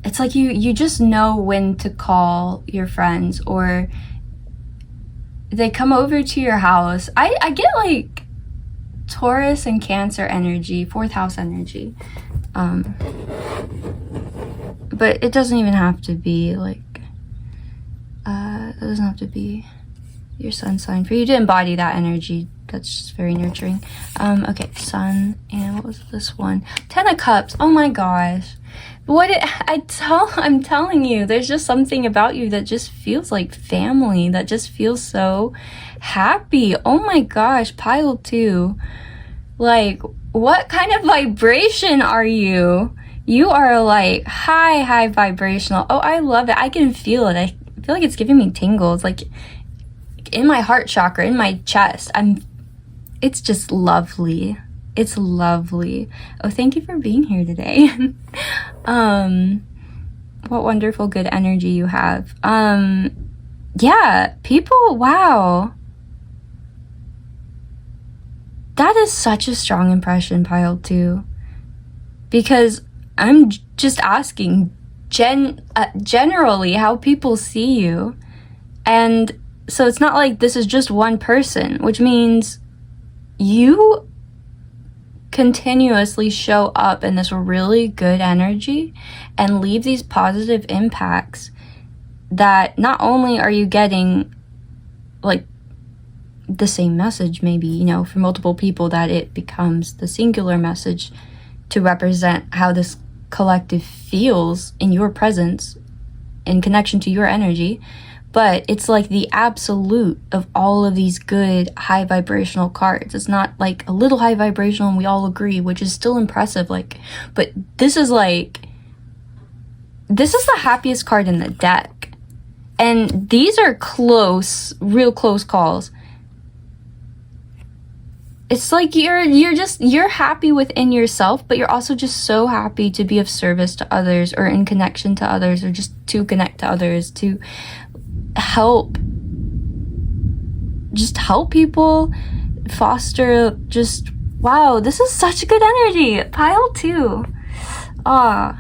It's like you just know when to call your friends, or they come over to your house. I get like Taurus and Cancer energy, 4th house energy. But it doesn't even have to be like, it doesn't have to be your sun sign for you to embody that energy. That's just very nurturing. Okay, sun, and what was this one? 10 of Cups. Oh my gosh. I'm telling you, there's just something about you that just feels like family, that just feels so happy. Oh my gosh, pile 2. Like, what kind of vibration are you? You are like high vibrational. Oh, I love it. I can feel it. I feel like it's giving me tingles, like in my heart chakra, in my chest. It's just lovely. It's lovely. Oh, thank you for being here today. What wonderful good energy you have. Yeah, people, wow. That is such a strong impression, pile 2. Because I'm just asking generally how people see you. And so it's not like this is just one person, which means you continuously show up in this really good energy and leave these positive impacts that not only are you getting like the same message, maybe, you know, for multiple people, that it becomes the singular message to represent how this collective feels in your presence in connection to your energy, but it's like the absolute of all of these good high vibrational cards. It's not like a little high vibrational and we all agree, which is still impressive, like, but this is the happiest card in the deck. And these are close, real close calls. It's like you're happy within yourself, but you're also just so happy to be of service to others, or in connection to others, or just to connect to others, to help people, foster, just, wow, this is such good energy. Pile 2. I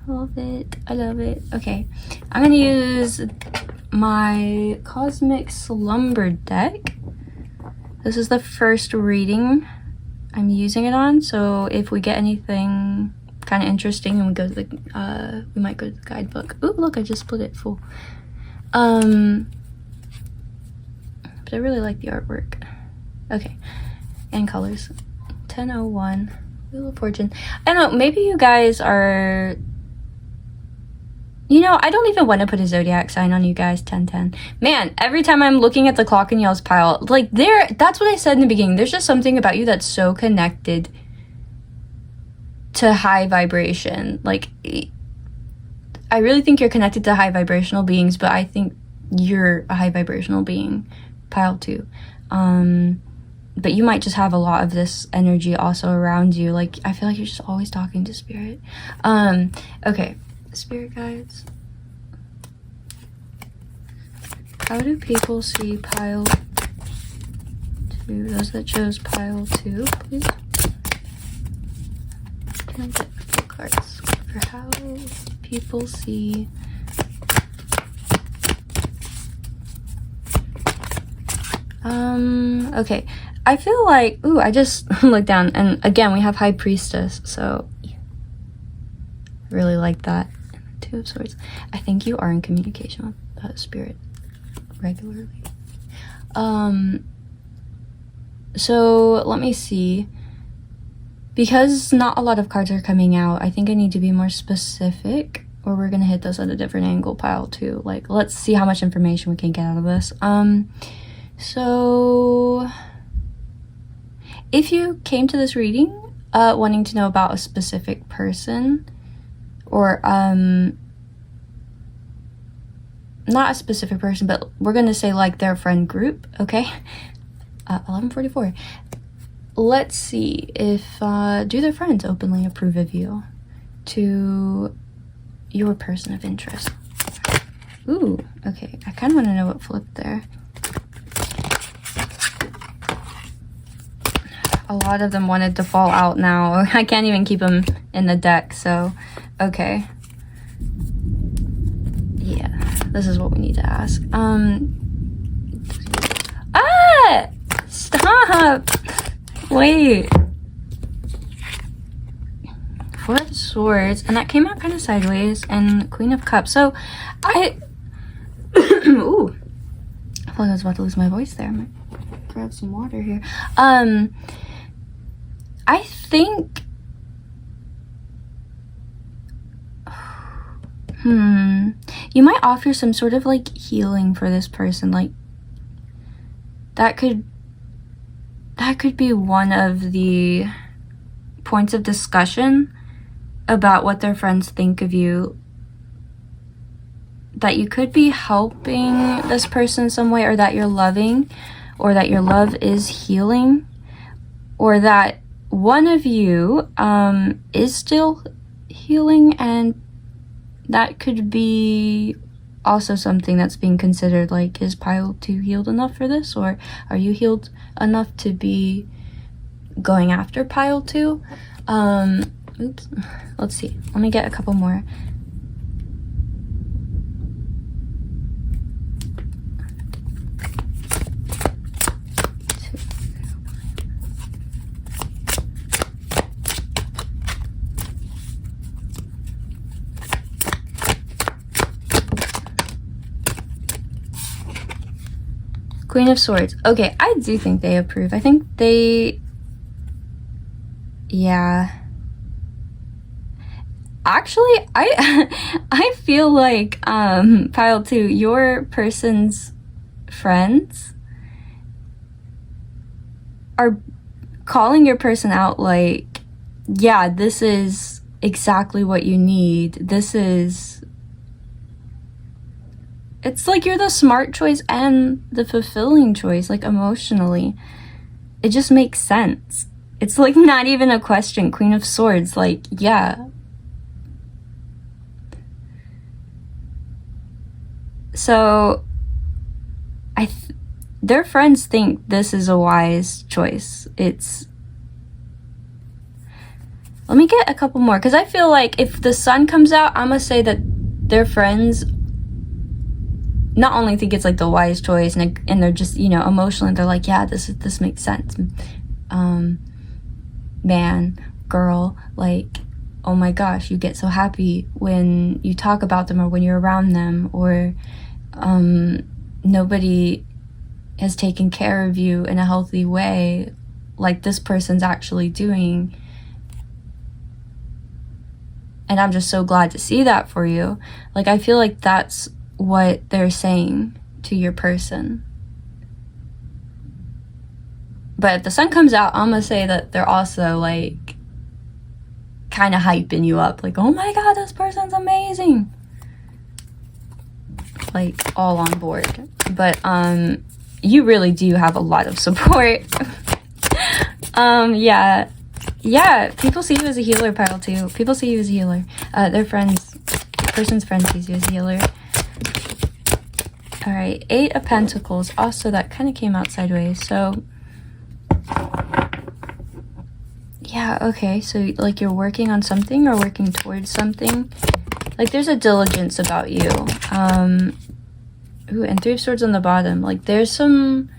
love it. I love it. Okay, I'm gonna use my Cosmic Slumber deck. This is the first reading I'm using it on, so if we get anything kind of interesting and we go to the we might go to the guidebook. Ooh, look, I just split it full. But I really like the artwork. Okay, and colors. 1001, Wheel of Fortune. I don't know, maybe you guys are, you know, I don't even want to put a zodiac sign on you guys. 1010. Man, every time I'm looking at the clock in y'all's pile, like that's what I said in the beginning. There's just something about you that's so connected to high vibration. Like, I really think you're connected to high vibrational beings, but I think you're a high vibrational being, pile 2. But you might just have a lot of this energy also around you. Like, I feel like you're just always talking to spirit. Okay, spirit guides. How do people see pile 2? Those that chose pile 2, please. Can I get a couple cards for how people see okay, I feel like, ooh, I just looked down, and again we have High Priestess, so yeah. I really like that. 2 of Swords. I think you are in communication with spirit regularly. So let me see, because not a lot of cards are coming out, I think I need to be more specific, or we're gonna hit this at a different angle, pile 2. Like, let's see how much information we can get out of this. So if you came to this reading wanting to know about a specific person, or not a specific person, but we're gonna say like their friend group, okay? 1144. Let's see if do their friends openly approve of you to your person of interest. Ooh, okay, I kind of want to know what flipped there. A lot of them wanted to fall out now. I can't even keep them in the deck, so okay. Yeah, this is what we need to ask. Stop! Wait. 4 of Swords, and that came out kind of sideways, and Queen of Cups. So I ooh, I feel like I was about to lose my voice there. I'm gonna grab some water here. I think you might offer some sort of like healing for this person. Like, that could be one of the points of discussion about what their friends think of you, that you could be helping this person in some way, or that you're loving, or that your love is healing, or that one of you is still healing, and that could be also something that's being considered. Like, is pile 2 healed enough for this, or are you healed enough to be going after pile 2? Oops, let's see, let me get a couple more. Queen of Swords. Okay, I do think they approve. I think they, yeah. Actually, I feel like pile 2, your person's friends are calling your person out like, yeah, this is exactly what you need. This is, it's like you're the smart choice and the fulfilling choice, like emotionally. It just makes sense. It's like not even a question. Queen of Swords, like, yeah. So their friends think this is a wise choice. It's, let me get a couple more, because I feel like if the sun comes out, I'm gonna say that their friends not only think it's like the wise choice, and they're just, you know, emotionally they're like, yeah, this makes sense. Man, girl, like, oh my gosh, you get so happy when you talk about them or when you're around them, or nobody has taken care of you in a healthy way, like this person's actually doing. And I'm just so glad to see that for you. Like, I feel like that's what they're saying to your person. But if the sun comes out, I'm gonna say that they're also like kind of hyping you up, like, oh my god, this person's amazing, like all on board. But you really do have a lot of support. Yeah, people see you as a healer, pile, too. People see you as a healer. Their friends, the person's friend sees you as a healer. All right, 8 of Pentacles. Also, that kind of came out sideways. So yeah, okay, so like you're working on something or working towards something. Like there's a diligence about you. Ooh, and 3 of Swords on the bottom. Like there's some,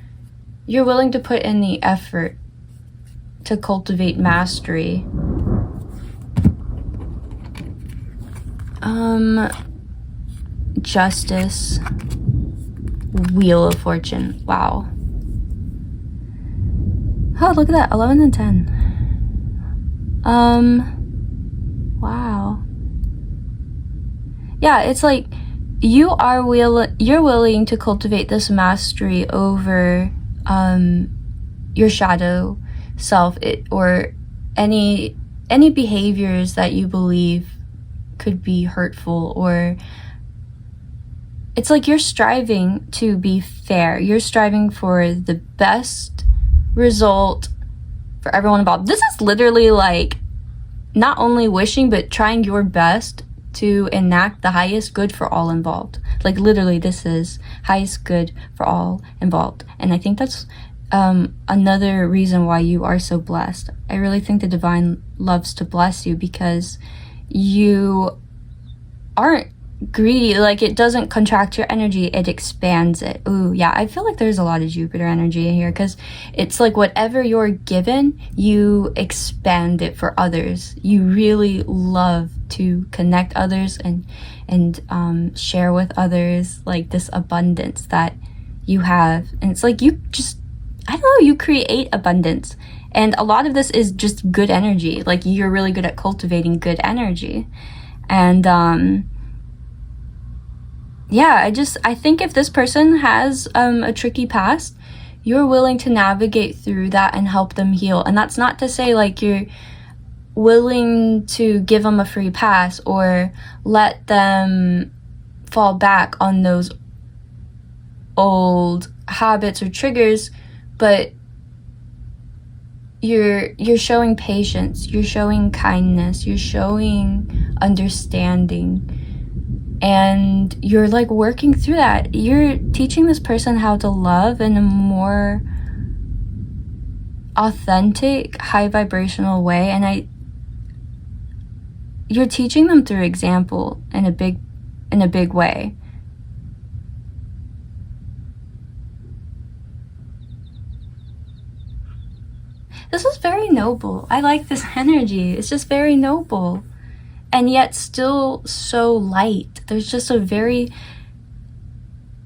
you're willing to put in the effort to cultivate mastery. Justice. Wheel of Fortune. Wow. Oh, look at that. 11 and 10. Wow. Yeah, it's like you're willing to cultivate this mastery over your shadow self, or any behaviors that you believe could be hurtful, or it's like you're striving to be fair. You're striving for the best result for everyone involved. This is literally like not only wishing, but trying your best to enact the highest good for all involved. Like literally, this is highest good for all involved. And I think that's another reason why you are so blessed. I really think the divine loves to bless you because you aren't greedy. Like it doesn't contract your energy, it expands it. Ooh, yeah, I feel like there's a lot of Jupiter energy in here because it's like whatever you're given, you expand it for others. You really love to connect others and share with others, like this abundance that you have. And it's like you just, I don't know, you create abundance. And a lot of this is just good energy. Like you're really good at cultivating good energy. And yeah, I think if this person has a tricky past, you're willing to navigate through that and help them heal. And that's not to say like you're willing to give them a free pass or let them fall back on those old habits or triggers, but you're showing patience, you're showing kindness, you're showing understanding. And you're like working through that. You're teaching this person how to love in a more authentic, high vibrational way. And you're teaching them through example in a big way. This is very noble. I like this energy. It's just very noble. And yet still so light. There's just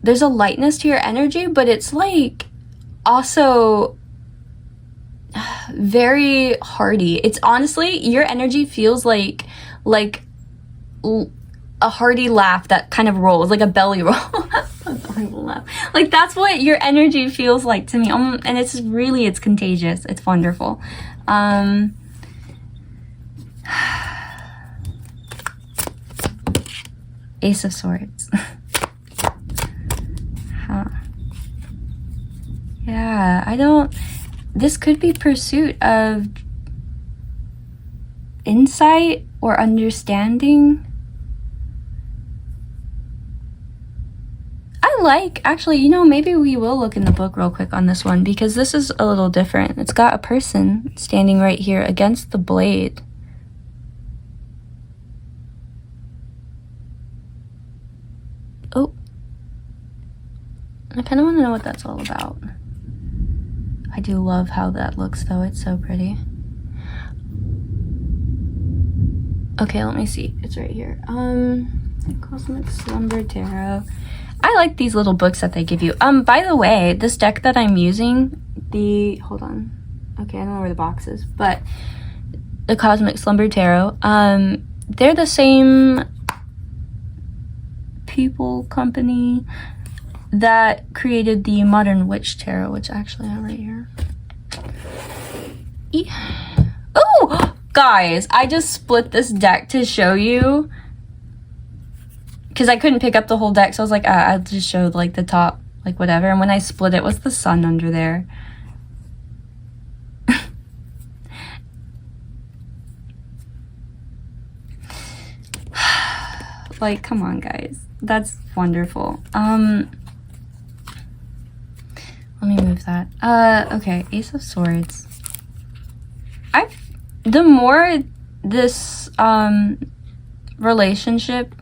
there's a lightness to your energy, but it's like also very hearty. It's honestly, your energy feels like a hearty laugh that kind of rolls, like a belly roll. Like that's what your energy feels like to me. And it's contagious. It's wonderful. Ace of Swords. Huh. Yeah, this could be pursuit of insight or understanding. Actually, you know, maybe we will look in the book real quick on this one because this is a little different. It's got a person standing right here against the blade. Oh, I kind of want to know what that's all about. I do love how that looks though. It's so pretty. Okay, let me see. It's right here. Cosmic Slumber Tarot. I like these little books that they give you. By the way, this deck that I'm using, hold on. Okay, I don't know where the box is, but the Cosmic Slumber Tarot, they're the same company that created the Modern Witch Tarot, which actually I have right here. Oh, guys, I just split this deck to show you because I couldn't pick up the whole deck, so I was like, I'll just show like the top, like whatever. And when I split it, was the sun under there? Like, come on, guys. That's wonderful. Let me move that. Okay, Ace of Swords. The more this relationship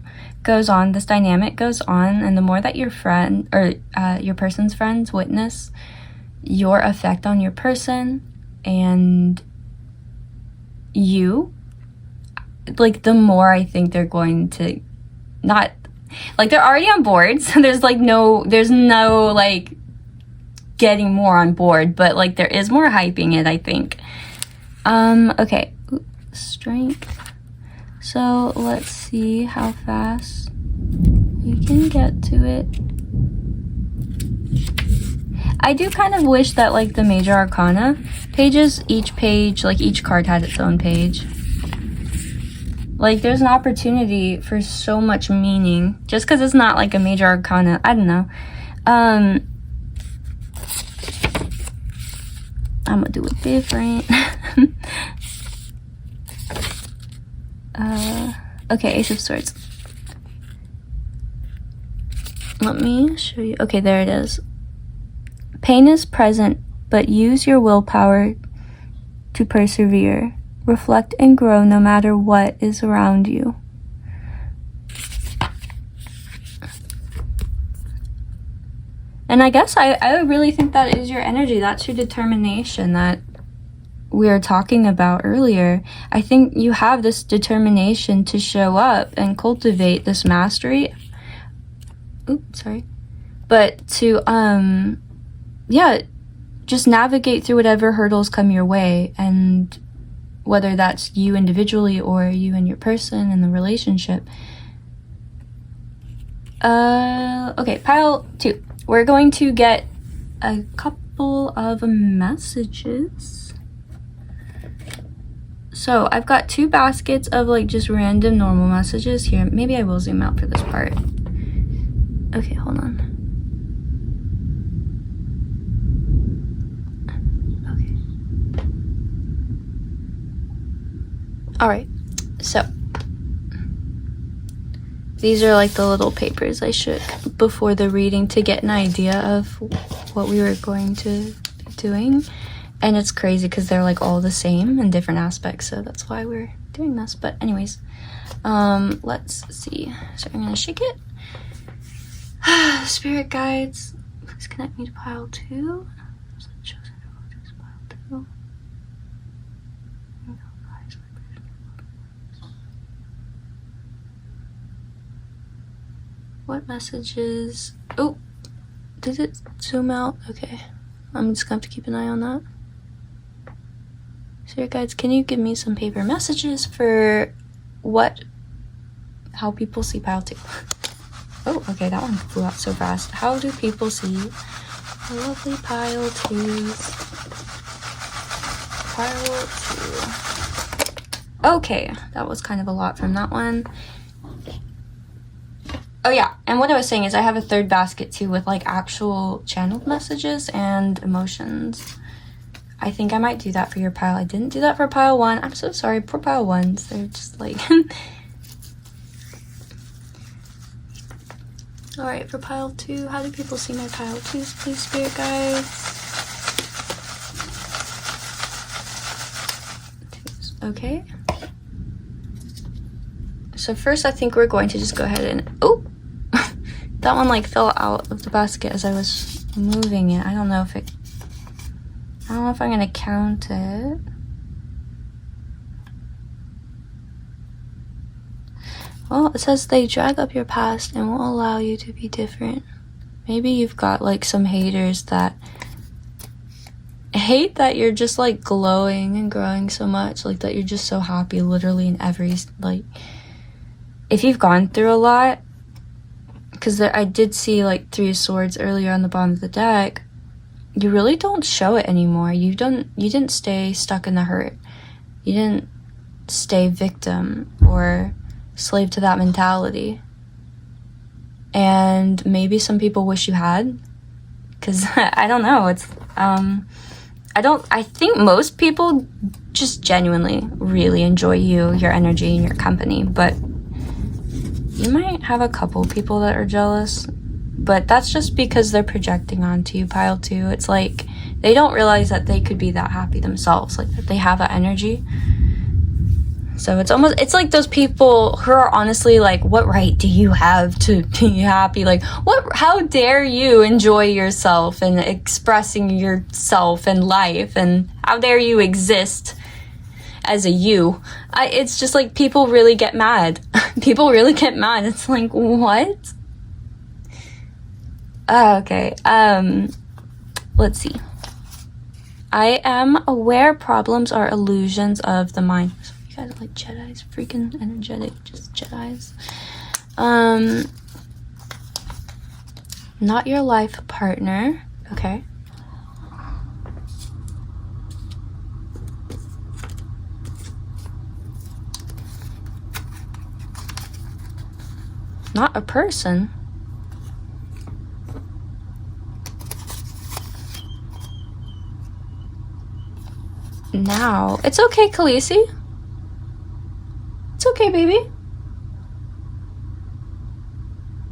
goes on, this dynamic goes on, and the more that your friend or your person's friends witness your effect on your person and you, like, the more I think they're going to not, like, they're already on board, so there's no like getting more on board, but like there is more hyping it, I think. Okay, strength. So let's see how fast we can get to it. I do kind of wish that like the Major Arcana pages, each page, like each card had its own page. Like, there's an opportunity for so much meaning just because it's not like a Major Arcana. I don't know. I'm gonna do it different. Okay, Ace of Swords. Let me show you. Okay, there it is. Pain is present, but use your willpower to persevere. Reflect and grow no matter what is around you. And I guess I really think that is your energy. That's your determination that we were talking about earlier. I think you have this determination to show up and cultivate this mastery. Oops, sorry. But to, yeah, just navigate through whatever hurdles come your way, and whether that's you individually or you and your person in the relationship. Okay, pile 2. We're going to get a couple of messages. So I've got 2 baskets of like just random normal messages here. Maybe I will zoom out for this part. Okay, hold on. Alright, so these are like the little papers I shook before the reading to get an idea of what we were going to be doing. And it's crazy because they're like all the same in different aspects, so that's why we're doing this. But anyways, let's see. So I'm gonna shake it. Spirit guides, please connect me to pile 2. Pile 2. What messages? Oh, did it zoom out? Okay, I'm just gonna have to keep an eye on that. Spirit guides, can you give me some paper messages for how people see pile 2? Oh, okay, that one flew out so fast. How do people see a lovely pile 2's? Pile 2. Okay, that was kind of a lot from that one. Oh yeah, and what I was saying is I have a 3rd basket too with like actual channeled messages and emotions. I think I might do that for your pile. I didn't do that for pile 1. I'm so sorry, poor pile 1s. They're just like... Alright, for pile 2, how do people see my pile 2s, please, spirit guides? Okay. So first I think we're going to just go ahead and... Oh! That one like fell out of the basket as I was moving it. I don't know if I'm gonna count it. Well, it says they drag up your past and won't allow you to be different. Maybe you've got like some haters that hate that you're just like glowing and growing so much, like that you're just so happy literally in every, like, if you've gone through a lot, because I did see like 3 of Swords earlier on the bottom of the deck, you really don't show it anymore. You didn't stay stuck in the hurt. You didn't stay victim or slave to that mentality. And maybe some people wish you had, because I don't know, it's I think most people just genuinely really enjoy you, your energy, and your company, but you might have a couple people that are jealous, but that's just because they're projecting onto you, pile 2. It's like they don't realize that they could be that happy themselves, like that they have that energy. So it's like those people who are honestly like, what right do you have to be happy? Like, how dare you enjoy yourself and expressing yourself and life, and how dare you exist as a you? It's just like people really get mad. People really get mad. It's like, what? Okay, let's see. I am aware problems are illusions of the mind. You guys are like Jedis, freaking energetic, just Jedis. Not your life partner. Okay. Not a person. Now, it's okay, Khaleesi. It's okay, baby.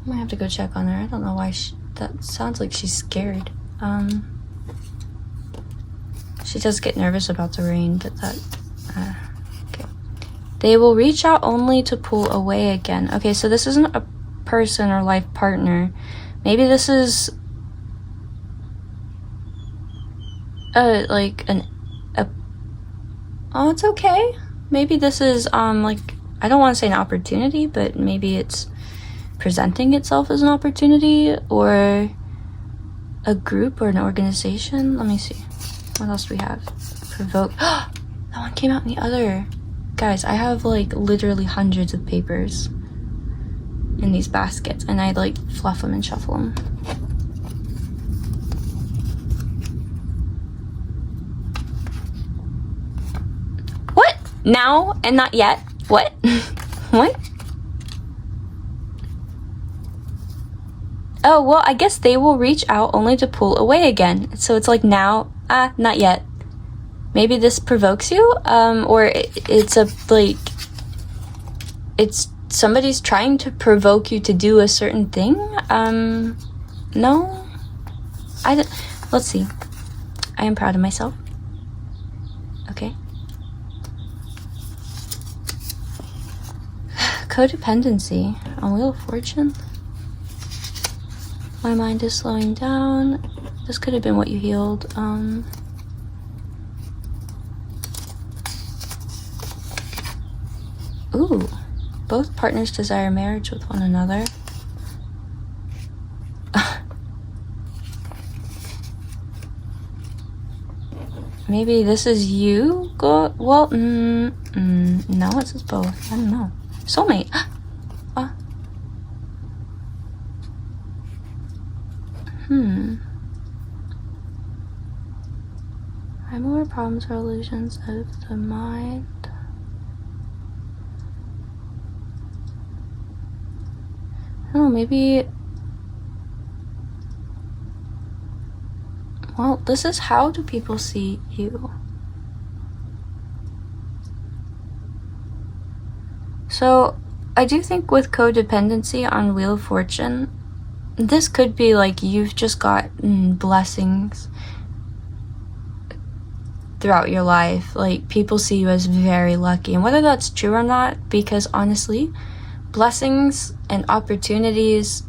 I might have to go check on her. I don't know why that sounds like she's scared. She does get nervous about the rain, but okay. They will reach out only to pull away again. Okay, so this isn't a person or life partner. Maybe this is like oh, it's okay. Maybe this is like, I don't want to say an opportunity, but maybe it's presenting itself as an opportunity, or a group or an organization. Let me see. What else do we have? Provoke. That one came out in the other. Guys, I have like literally hundreds of papers in these baskets, and I like fluff them and shuffle them. What? Now and not yet? What? What? Oh, well, I guess they will reach out only to pull away again. So it's like now, not yet. Maybe this provokes you, or it's a, like, it's somebody's trying to provoke you to do a certain thing. No? Let's see. I am proud of myself. Okay. Codependency on Wheel of Fortune. My mind is slowing down. This could have been what you healed. Ooh. Both partners desire marriage with one another. Maybe this is you? Well, no, it says both. I don't know. Soulmate. I'm aware problems are illusions of the mind. I don't know, maybe... Well, this is how do people see you? So, I do think with codependency on Wheel of Fortune, this could be like you've just got blessings throughout your life. Like, people see you as very lucky. And whether that's true or not, because honestly, blessings and opportunities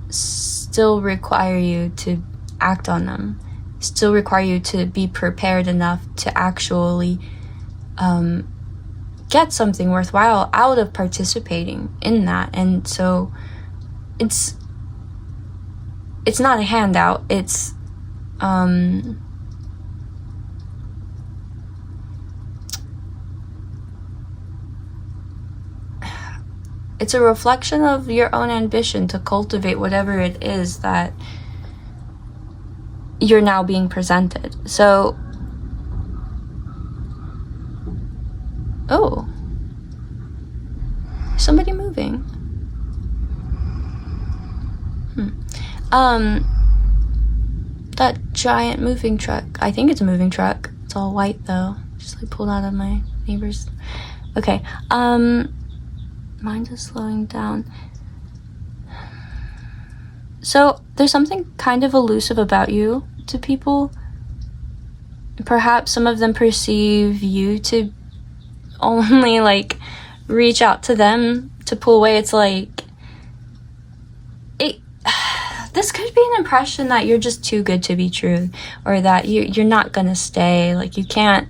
still require you to act on them. Still require you to be prepared enough to actually get something worthwhile out of participating in that. And so it's not a handout. It's it's a reflection of your own ambition to cultivate whatever it is that you're now being presented. So, oh, somebody moving. That giant moving truck. I think it's a moving truck. It's all white though. Just like pulled out of my neighbor's. Okay. Mind is slowing down. So there's something kind of elusive about you to people. Perhaps some of them perceive you to only like reach out to them to pull away. It's like this could be an impression that you're just too good to be true, or that you're not gonna stay. Like you can't.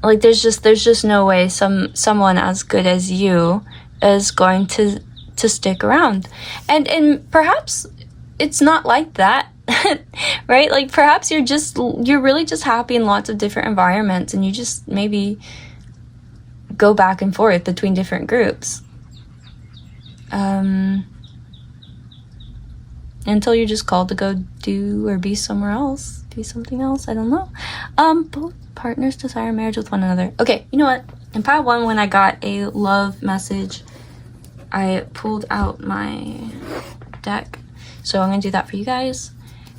Like there's just no way someone as good as you is going to stick around. And perhaps it's not like that. Right? Like perhaps you're really just happy in lots of different environments, and you just maybe go back and forth between different groups. Until you're just called to go do or be somewhere else, be something else. I don't know. Both partners desire marriage with one another. Okay, you know what? In pile 1, when I got a love message, I pulled out my deck. So I'm gonna do that for you guys.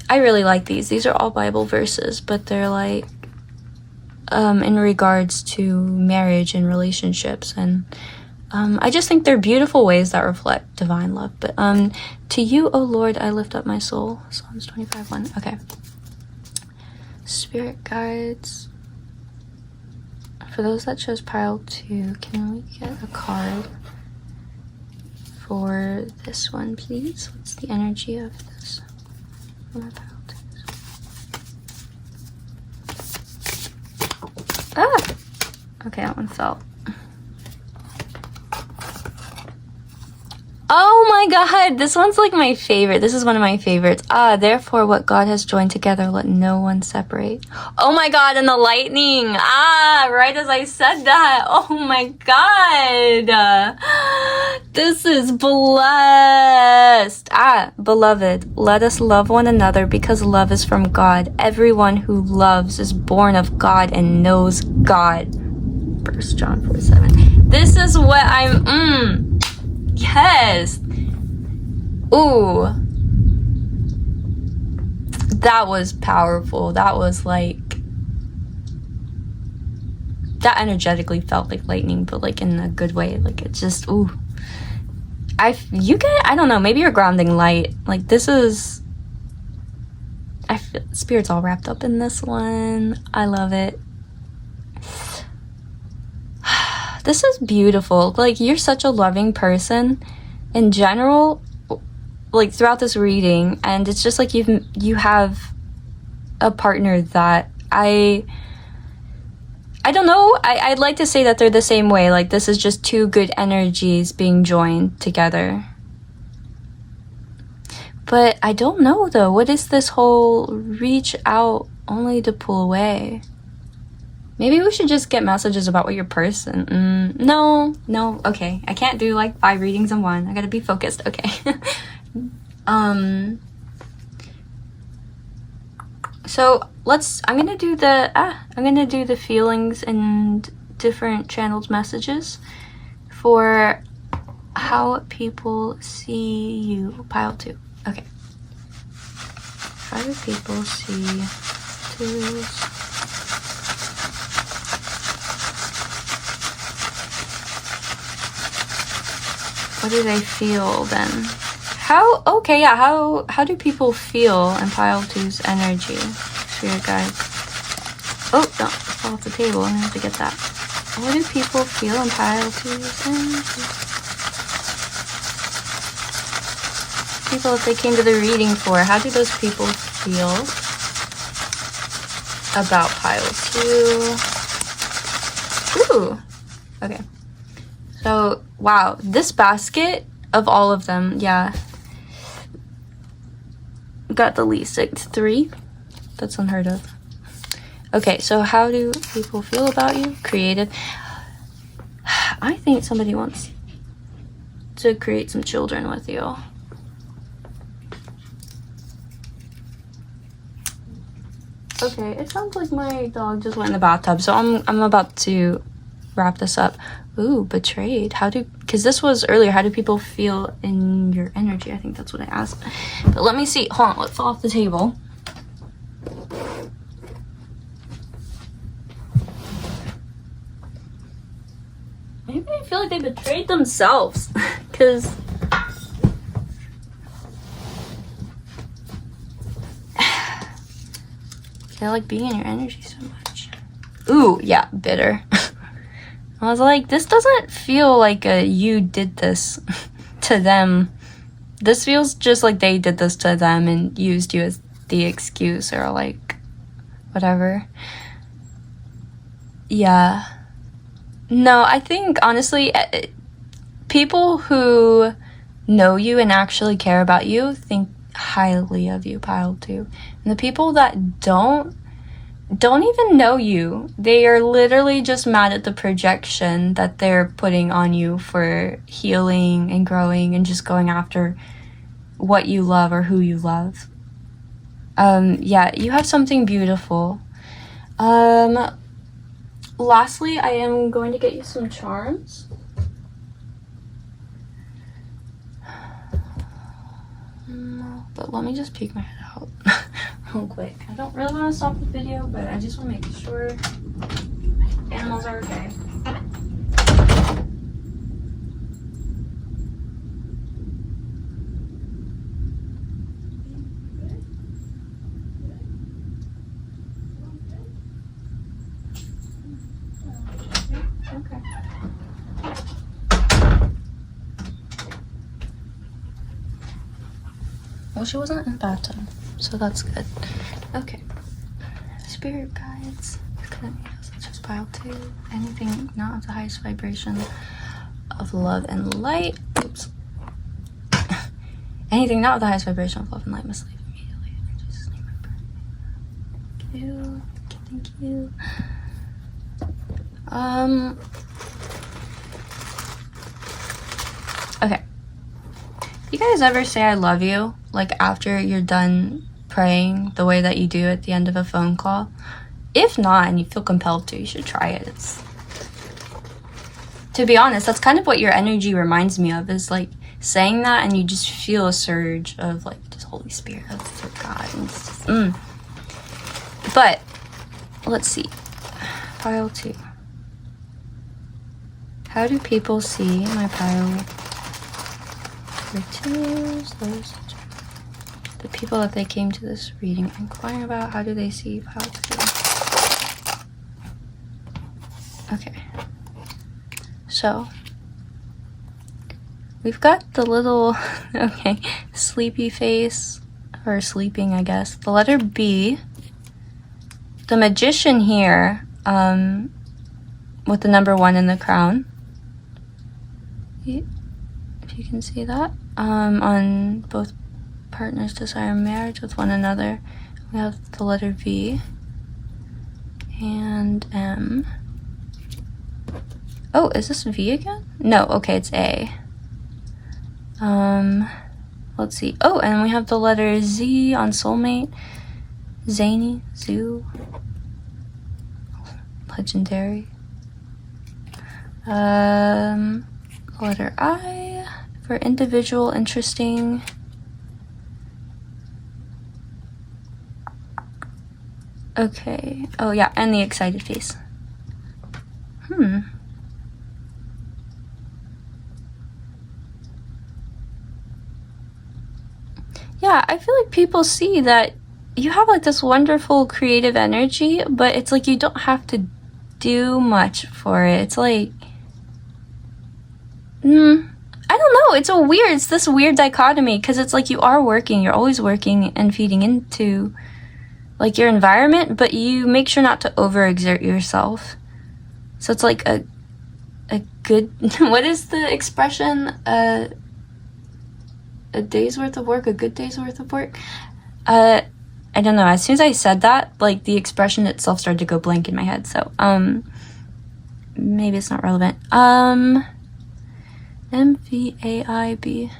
I really like these. These are all Bible verses, but they're like in regards to marriage and relationships, and I just think they're beautiful ways that reflect divine love. But to you, O Lord, I lift up my soul. Psalms 25:1. Okay. Spirit guides. For those that chose pile 2, can we get a card for this one, please? What's the energy of this? For my pile 2. Ah! Okay, that one fell. Oh my god, this one's like my favorite. This is one of my favorites. Therefore what God has joined together, let no one separate. Oh my god, and the lightning. Right as I said that. Oh my god. This is blessed. Beloved, let us love one another because love is from God. Everyone who loves is born of God and knows God. 1 John 4:7. This is what I'm... Yes. Ooh. That was powerful. That was like... That energetically felt like lightning, but like in a good way. Like it just... Ooh. You get... I don't know. Maybe you're grounding light. Like this is... I feel... Spirit's all wrapped up in this one. I love it. This is beautiful. Like, you're such a loving person in general, like, throughout this reading. And it's just like you have a partner that I don't know. I'd like to say that they're the same way. Like, this is just two good energies being joined together. But I don't know, though. What is this whole reach out only to pull away? Maybe we should just get messages about what your person... No. Okay. I can't do like 5 readings in one. I gotta be focused. Okay. So I'm gonna do the feelings and different channeled messages for how people see you. Pile 2. Okay. How do people see twos? What do they feel then? How do people feel in pile 2's energy? Spirit guides. Oh, no, it's fall off the table. I'm gonna have to get that. What do people feel in pile 2's energy? People that they came to the reading for, how do those people feel about pile 2? Ooh. Okay. So, wow. This basket of all of them, yeah. Got the least. It's 3. That's unheard of. Okay, so how do people feel about you? Creative. I think somebody wants to create some children with you. Okay, it sounds like my dog just went in the bathtub, so I'm about to wrap this up. Ooh, betrayed. Because this was earlier, how do people feel in your energy? I think that's what I asked. But let me see. Hold on, let's fall off the table. Maybe I feel like they betrayed themselves. Because I like being in your energy so much. Ooh, yeah, bitter. I was like, this doesn't feel like you did this to them. This feels just like they did this to them and used you as the excuse or like whatever. Yeah. No, I think honestly, people who know you and actually care about you think highly of you, pile 2. And the people that don't even know you. They are literally just mad at the projection that they're putting on you for healing and growing and just going after what you love or who you love. Yeah, you have something beautiful. Lastly, I am going to get you some charms. But let me just peek my head out real quick. I don't really want to stop the video, but I just want to make sure animals are okay. Okay. Well, she wasn't in the bathtub, so that's good. Okay. Spirit guides. Let's just pile 2. Anything not of the highest vibration of love and light. Oops. Anything not of the highest vibration of love and light must leave immediately. I just remember. Thank you. Thank you. Okay. You guys ever say I love you? Like after you're done praying the way that you do at the end of a phone call? If not, and you feel compelled to, you should try it. To be honest, that's kind of what your energy reminds me of, is like saying that and you just feel a surge of like just Holy Spirit, of God. And it's just, But let's see. Pile 2. How do people see my pile? The people that they came to this reading inquiring about, how do they see pile 2? Okay. So we've got the little okay, sleepy face, or sleeping, I guess. The letter B. The Magician here, with the number 1 in the crown. If you can see that. On both partners desire marriage with one another. We have the letter V and M. Oh, is this V again? No, okay, it's A. Let's see. Oh, and we have the letter Z on soulmate. Zany, Zoo. Legendary. Letter I for individual, interesting. Okay. Oh yeah, and the excited face. Yeah, I feel like people see that you have like this wonderful creative energy, but it's like you don't have to do much for it. It's like, I don't know. It's this weird dichotomy, because it's like you are working, you're always working and feeding into like your environment, but you make sure not to overexert yourself. So it's like a good, what is the expression? A day's worth of work, a good day's worth of work. I don't know. As soon as I said that, like the expression itself started to go blank in my head. So, maybe it's not relevant. MVAIB.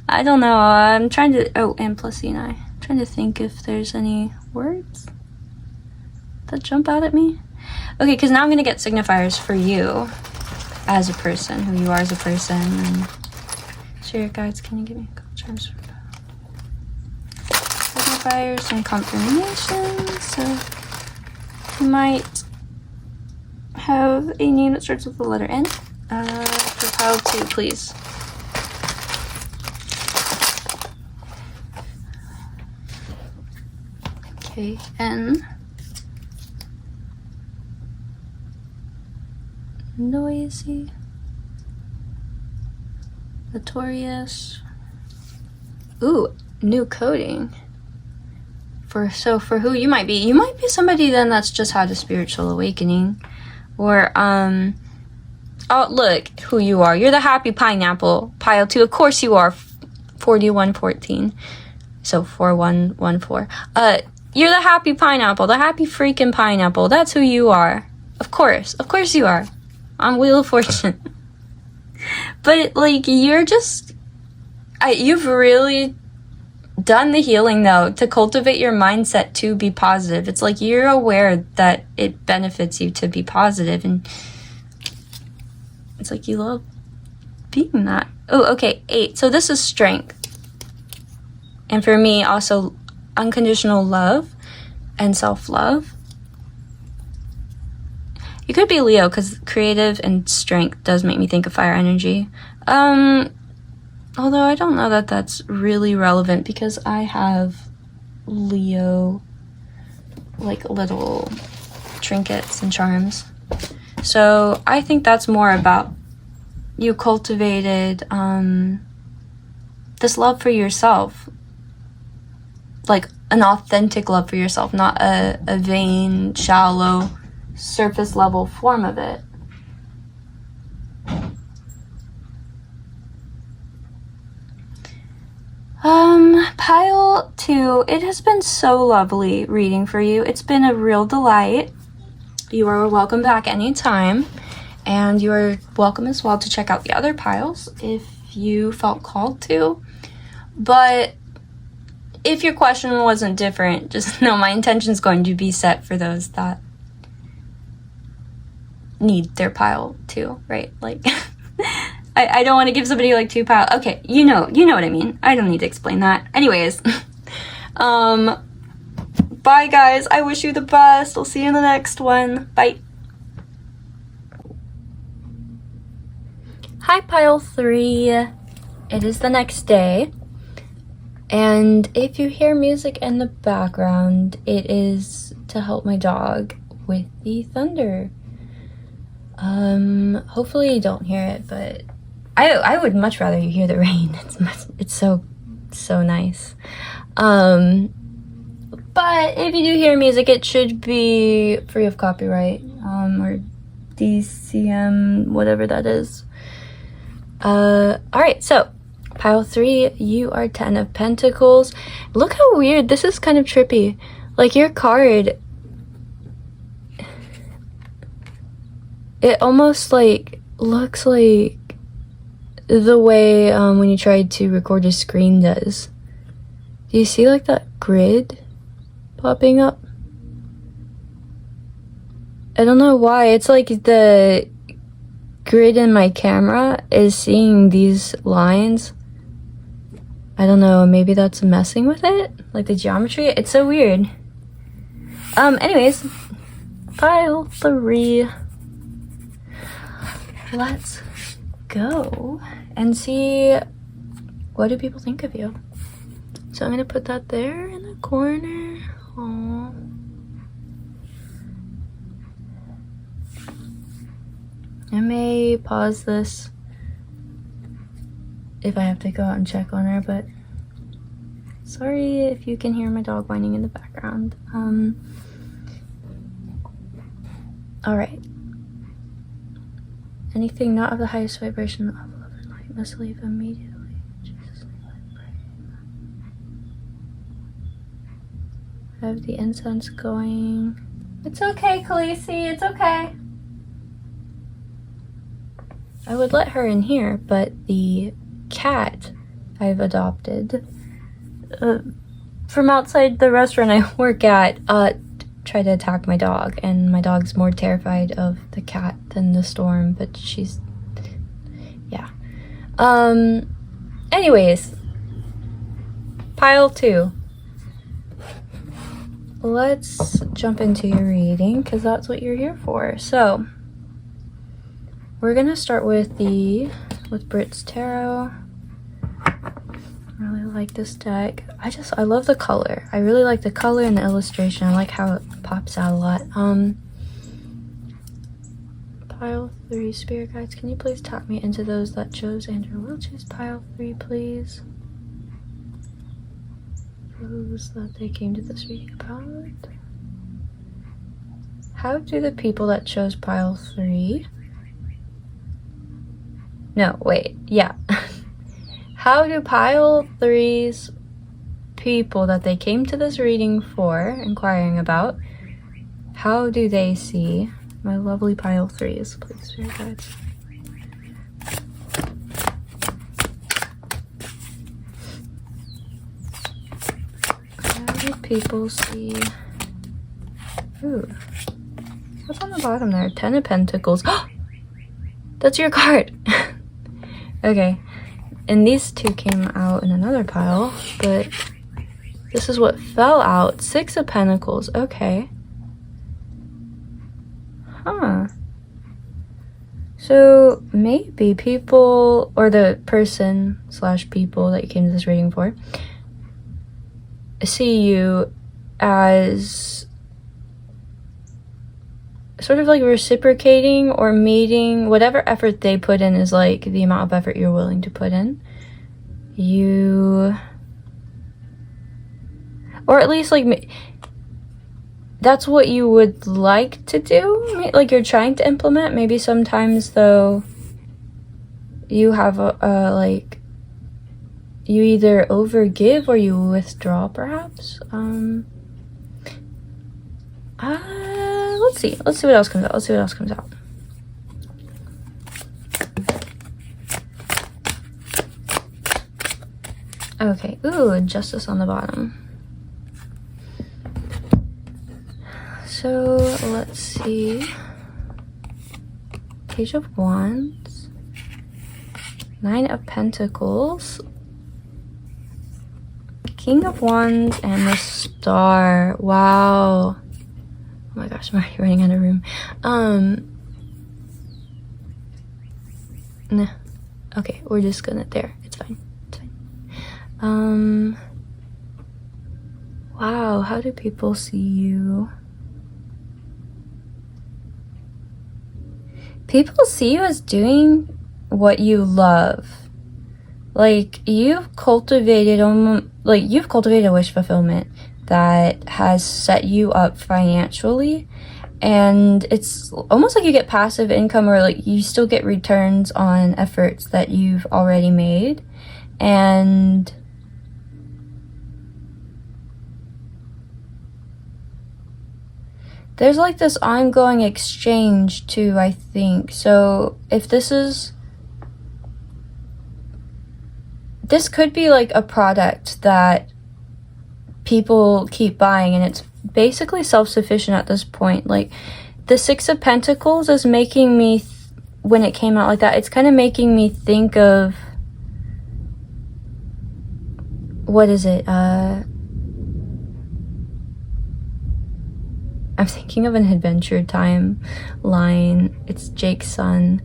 I don't know. I'm trying to, oh, and plus E and I. Trying to think if there's any words that jump out at me. Okay, because now I'm going to get signifiers for you as a person, who you are as a person. And spirit guides, can you give me a couple terms for signifiers and confirmations? So you might have a name that starts with the letter N. For pile 2, please. Okay, N. Noisy. Notorious. Ooh, new coding. For who you might be somebody then that's just had a spiritual awakening. Or oh, look who you are. You're the happy pineapple. Pile 2, of course you are. 4114. So 4114. You're the happy pineapple, the happy freaking pineapple. That's who you are. Of course you are. On Wheel of Fortune. But like you're just, you've really done the healing though to cultivate your mindset to be positive. It's like you're aware that it benefits you to be positive, and it's like you love being that. Oh, okay, 8. So this is strength. And for me, also unconditional love and self-love. You could be Leo, because creative and strength does make me think of fire energy. Although I don't know that that's really relevant, because I have Leo, like little trinkets and charms. So I think that's more about you cultivated this love for yourself. Like an authentic love for yourself, not a vain, shallow, surface level form of it. Pile 2, it has been so lovely reading for you. It's been a real delight. You are welcome back anytime, and you are welcome as well to check out the other piles if you felt called to. But if your question wasn't different, just know my intention is going to be set for those that need their pile 2, right? Like I don't want to give somebody like 2 piles. Okay, you know what I mean. I don't need to explain that. Anyways, bye guys. I wish you the best. I'll see you in the next one. Bye. Hi, pile 3. It is the next day. And if you hear music in the background, it is to help my dog with the thunder. Hopefully you don't hear it, but I would much rather you hear the rain. It's so nice. But if you do hear music, it should be free of copyright, or DCM, whatever that is. Alright, so pile 3, you are 10 of Pentacles. Look how weird, this is kind of trippy. Like your card, it almost like looks like the way when you tried to record a screen does. Do you see like that grid popping up? I don't know why. It's like the grid in my camera is seeing these lines. I don't know, maybe that's messing with it? Like the geometry? It's so weird. Anyways, pile 3. Let's go and see what do people think of you. So I'm gonna put that there in the corner. Aww. I may pause this if I have to go out and check on her, but Sorry if you can hear my dog whining in the background. Alright. Anything not of the highest vibration of love and light must leave immediately. Jesus' name I pray. Have the incense going. It's okay, Khaleesi, it's okay. I would let her in here, but the cat I've adopted from outside the restaurant I work at tried to attack my dog, and my dog's more terrified of the cat than the storm, but she's, yeah. Anyways, pile 2. Let's jump into your reading, because that's what you're here for. So, we're gonna start with Brit's Tarot. I really like this deck. I love the color. I really like the color and the illustration. I like how it pops out a lot. Pile 3, Spirit Guides, can you please tap me into those that chose and or will choose pile 3, please? Those that they came to this reading about. How do the people that chose pile 3... No, wait, yeah. How do pile 3's people that they came to this reading for, inquiring about, how do they see my lovely pile 3's? Please, Spirit Guides. How do people see... Ooh. What's on the bottom there? 10 of Pentacles. That's your card! Okay. And these 2 came out in another pile, but this is what fell out. 6 of Pentacles. Okay. Huh. So maybe people, or the person / people that you came to this reading for, see you as sort of like reciprocating or meeting whatever effort they put in is like the amount of effort you're willing to put in. Or at least like that's what you would like to do, like you're trying to implement. Maybe sometimes though you have like you either overgive or you withdraw, perhaps. Let's see what else comes out. Okay, ooh, Justice on the bottom. So, let's see. Page of Wands. 9 of Pentacles. King of Wands and the Star. Wow. Oh my gosh, I'm already running out of room. Nah. Okay, we're just gonna, there. It's fine. Wow, how do people see you? People see you as doing what you love. Like, you've cultivated a wish fulfillment that has set you up financially, and it's almost like you get passive income, or like you still get returns on efforts that you've already made. And there's like this ongoing exchange too, I think. So if this could be like a product that people keep buying, and it's basically self-sufficient at this point. Like the 6 of Pentacles is making me, when it came out like that, it's kind of making me think of, what is it? I'm thinking of an Adventure Time line. It's Jake's son.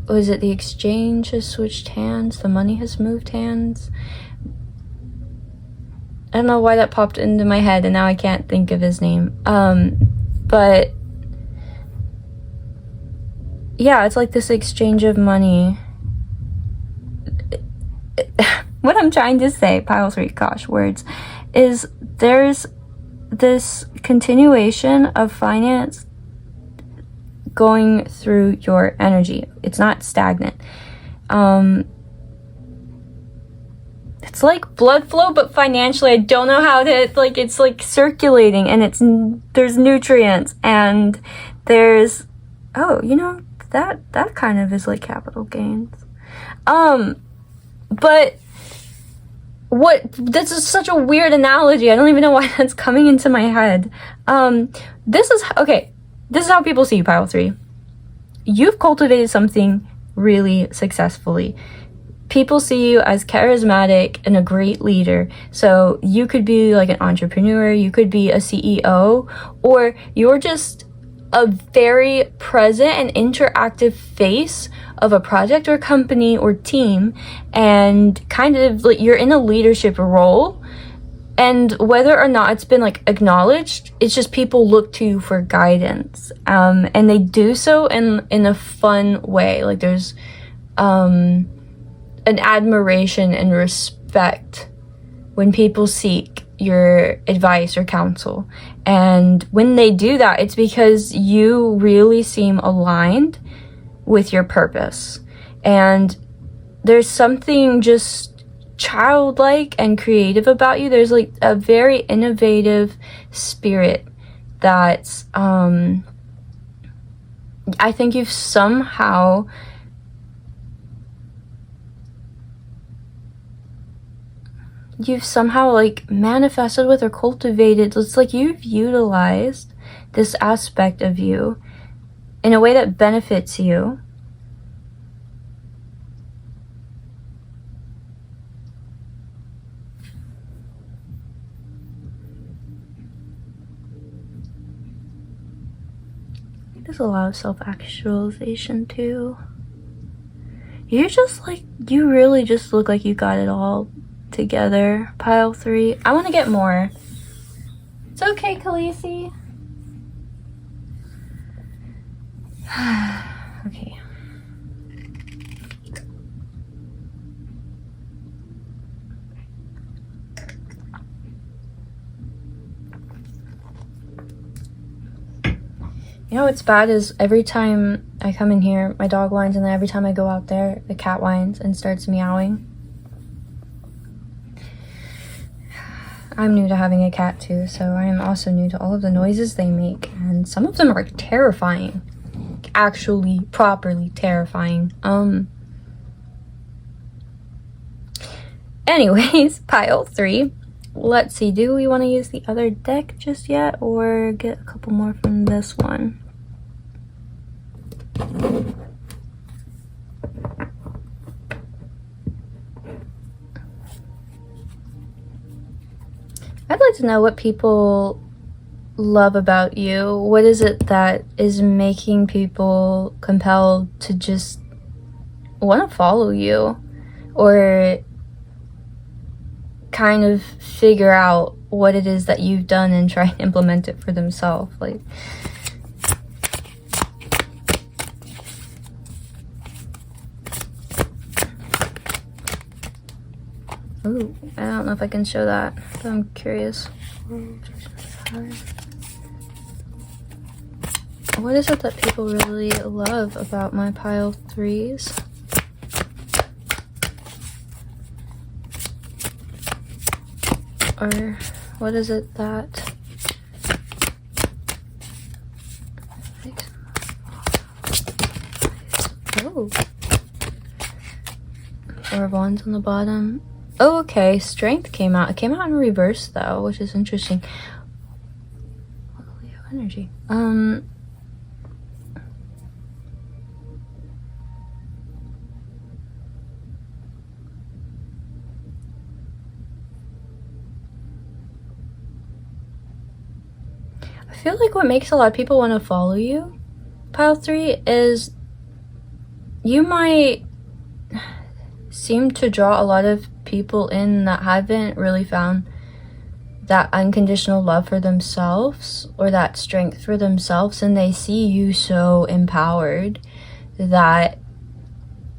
Was it the exchange has switched hands? The money has moved hands? I don't know why that popped into my head, and now I can't think of his name. But yeah, it's like this exchange of money. What I'm trying to say, pile 3, gosh, words, is there's this continuation of finance going through your energy. It's not stagnant. It's like blood flow, but financially, I don't know how to, like, it's like circulating, and there's nutrients, and there's, oh, you know, that kind of is like capital gains. But this is such a weird analogy. I don't even know why that's coming into my head. This is how people see you, pile 3. You've cultivated something really successfully. People see you as charismatic and a great leader. So you could be like an entrepreneur, you could be a CEO, or you're just a very present and interactive face of a project or company or team, and kind of like you're in a leadership role. And whether or not it's been like acknowledged, it's just people look to you for guidance, and they do so in a fun way. Like there's an admiration and respect when people seek your advice or counsel. And when they do that, it's because you really seem aligned with your purpose. And there's something just childlike and creative about you. There's like a very innovative spirit that's I think you've somehow like manifested with or cultivated. It's like you've utilized this aspect of you in a way that benefits you. There's a lot of self-actualization too. You're just like, you really just look like you got it all together, pile 3. I want to get more. It's okay, Khaleesi. Okay. You know what's bad is every time I come in here, my dog whines, and then every time I go out there, the cat whines and starts meowing. I'm new to having a cat too, so I am also new to all of the noises they make, and some of them are terrifying. Actually, properly terrifying. Anyways, pile 3. Let's see, do we want to use the other deck just yet, or get a couple more from this one? I'd like to know what people love about you. What is it that is making people compelled to just want to follow you, or kind of figure out what it is that you've done and try and implement it for themselves? Like, ooh, I don't know if I can show that, but I'm curious. What is it that people really love about my pile 3s? Or what is it that... Oh. 4 of Wands on the bottom. Oh, okay. Strength came out. It came out in reverse, though, which is interesting. Leo energy. I feel like what makes a lot of people want to follow you, pile 3, is you might seem to draw a lot of people in that haven't really found that unconditional love for themselves or that strength for themselves, and they see you so empowered that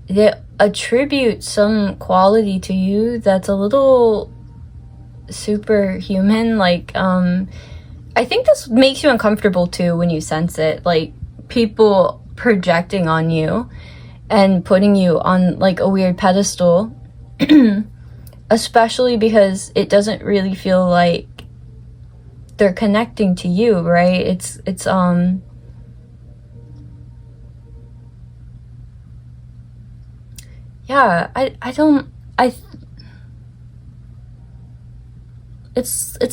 they attribute some quality to you that's a little superhuman. Like, I think this makes you uncomfortable too when you sense it, like people projecting on you and putting you on like a weird pedestal. Especially because it doesn't really feel like they're connecting to you, right? It's yeah, it's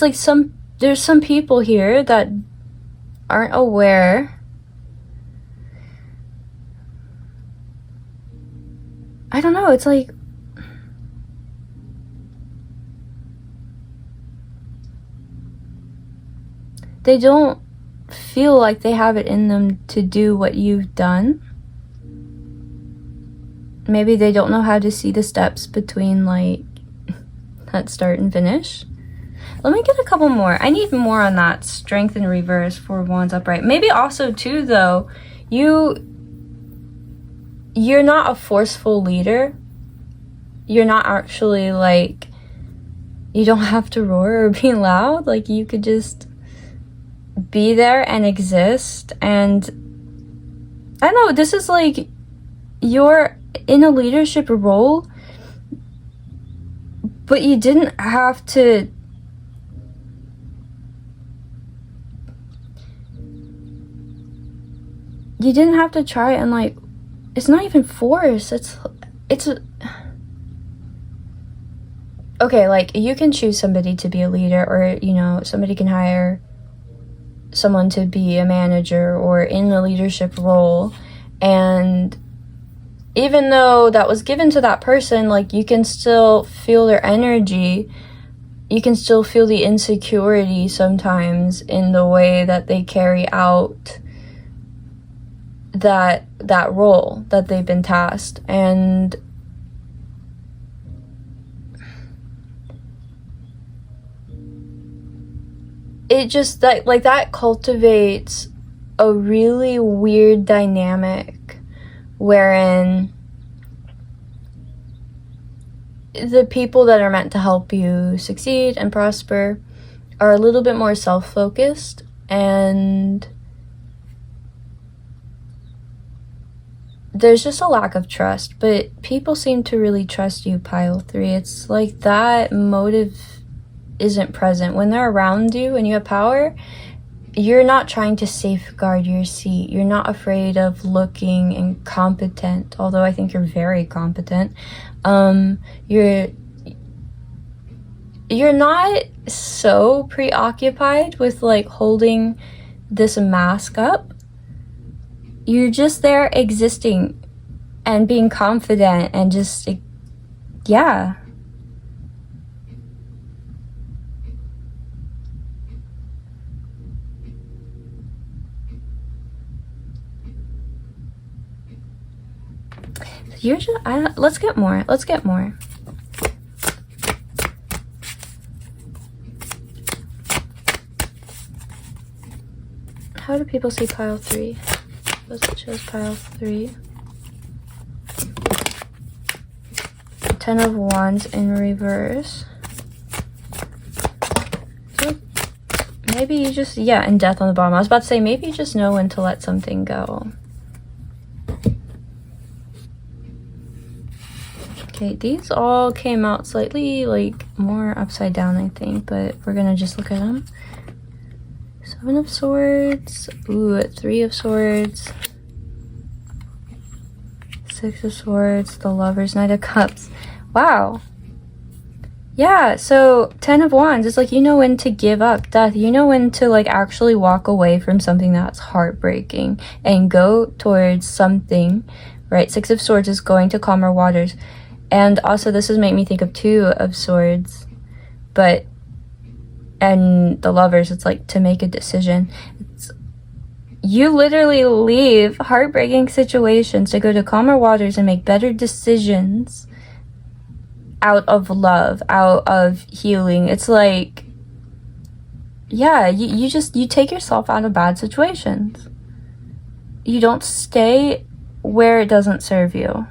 like there's some people here that aren't aware. I don't know, it's like they don't feel like they have it in them to do what you've done. Maybe they don't know how to see the steps between like that start and finish. Let me get a couple more. I need more on that. Strength in reverse, 4 of Wands upright. Maybe also too though, you're not a forceful leader. You're not actually like, you don't have to roar or be loud. Like you could just be there and exist. And I don't know, this is like you're in a leadership role, but you didn't have to try and like, it's not even force, it's okay, like you can choose somebody to be a leader, or you know, somebody can hire someone to be a manager or in a leadership role, and even though that was given to that person, like you can still feel their energy, you can still feel the insecurity sometimes in the way that they carry out that role that they've been tasked. And it just that cultivates a really weird dynamic wherein the people that are meant to help you succeed and prosper are a little bit more self-focused, and there's just a lack of trust. But people seem to really trust you, pile 3. It's like that motive isn't present when they're around you and you have power. You're not trying to safeguard your seat. You're not afraid of looking incompetent, although I think you're very competent. You're not so preoccupied with like holding this mask up. You're just there existing and being confident and just, yeah. You're just, let's get more. How do people see pile 3? It shows pile 3. 10 of Wands in reverse. So maybe you just, yeah, and death on the bottom. I was about to say, maybe you just know when to let something go. Okay, these all came out slightly like more upside down, I think, but we're gonna just look at them. 7 of Swords, ooh, 3 of Swords, 6 of Swords, the Lovers, Knight of Cups. Wow. Yeah, so 10 of Wands, it's like you know when to give up. Death, you know when to like actually walk away from something that's heartbreaking and go towards something, right? 6 of Swords is going to calmer waters. And also this is make me think of 2 of Swords, but, and the Lovers, it's like to make a decision. You literally leave heartbreaking situations to go to calmer waters and make better decisions out of love, out of healing. It's like, yeah, you take yourself out of bad situations. You don't stay where it doesn't serve you.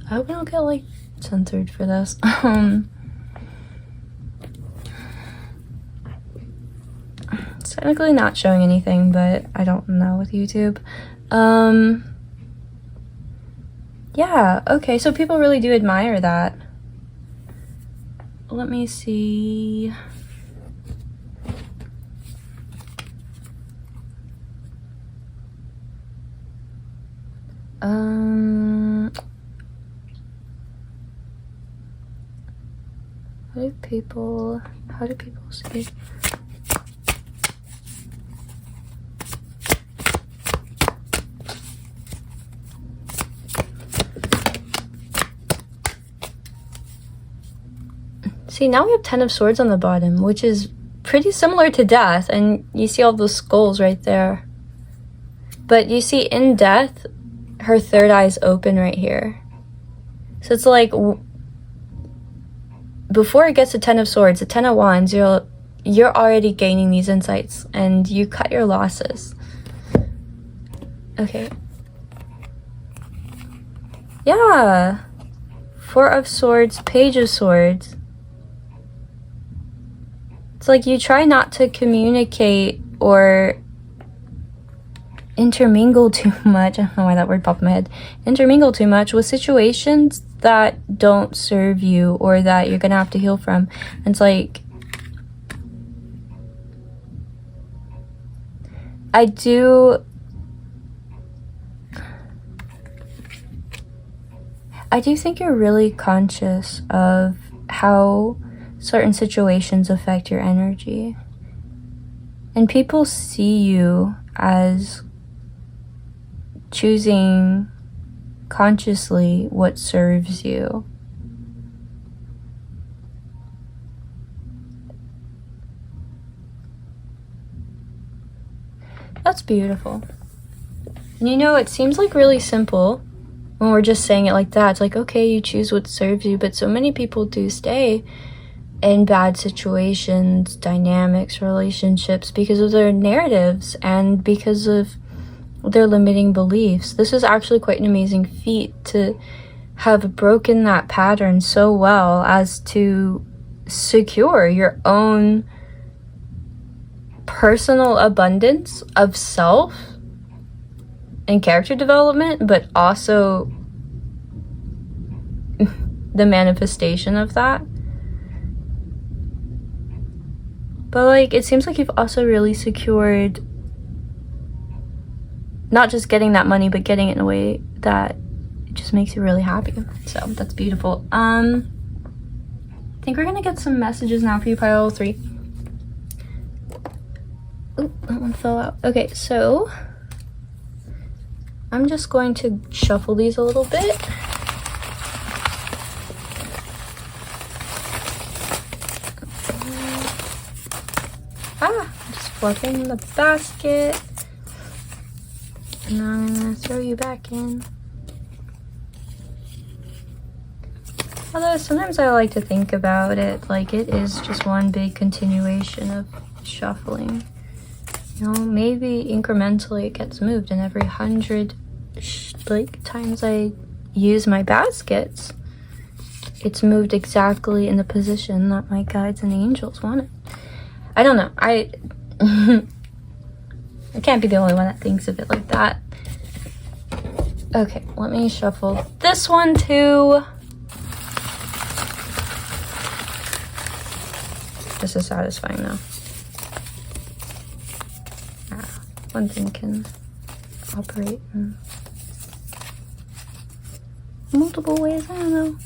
I hope I don't get like censored for this. It's technically not showing anything, but I don't know with YouTube. Yeah, okay, so people really do admire that. Let me see. How do people see? See, now we have 10 of Swords on the bottom, which is pretty similar to Death, and you see all those skulls right there. But you see in Death, her third eye's open right here. So it's like, before it gets to 10 of Swords, the 10 of Wands, you're already gaining these insights, and you cut your losses. Okay. Yeah. 4 of Swords, Page of Swords. It's like you try not to communicate or intermingle too much. I don't know why that word popped in my head. Intermingle too much with situations that don't serve you or that you're gonna have to heal from. And it's like, I do think you're really conscious of how certain situations affect your energy. And people see you as choosing consciously what serves you. That's beautiful. And you know, it seems like really simple when we're just saying it like that. It's like, okay, you choose what serves you, but so many people do stay in bad situations, dynamics, relationships because of their narratives and because of their limiting beliefs. This is actually quite an amazing feat to have broken that pattern so well as to secure your own personal abundance of self and character development, but also the manifestation of that. But like, it seems like you've also really secured not just getting that money, but getting it in a way that it just makes you really happy. So that's beautiful. I think we're gonna get some messages now for you, pile 3. Ooh, that one fell out. Okay, so I'm just going to shuffle these a little bit. Just fluffing the basket. And I'm gonna throw you back in. Although sometimes I like to think about it like it is just one big continuation of shuffling. You know, maybe incrementally it gets moved, and every 100 times I use my baskets, it's moved exactly in the position that my guides and angels want it. I don't know. I can't be the only one that thinks of it like that. Okay, let me shuffle this one too. This is satisfying though. One thing can operate in multiple ways. I don't know.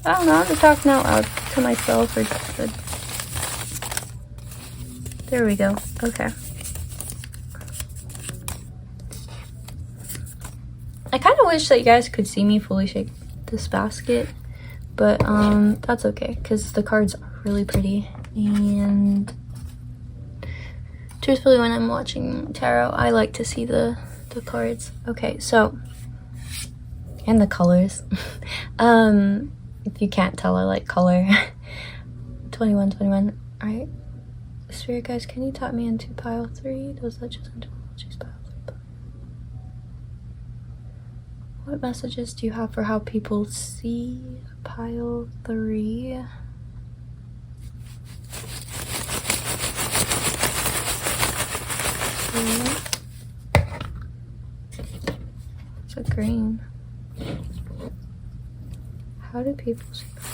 I'm just talking out loud to myself or good. There we go. Okay. I kind of wish that you guys could see me fully shake this basket, but that's okay because the cards are really pretty. And truthfully, when I'm watching tarot, I like to see the cards. Okay, so, and the colors. If you can't tell, I like color. 21. All right, Spirit guys, can you tap me into pile 3? Does that just choose pile 3? What messages do you have for how people see pile 3? It's a green. How do people see pile?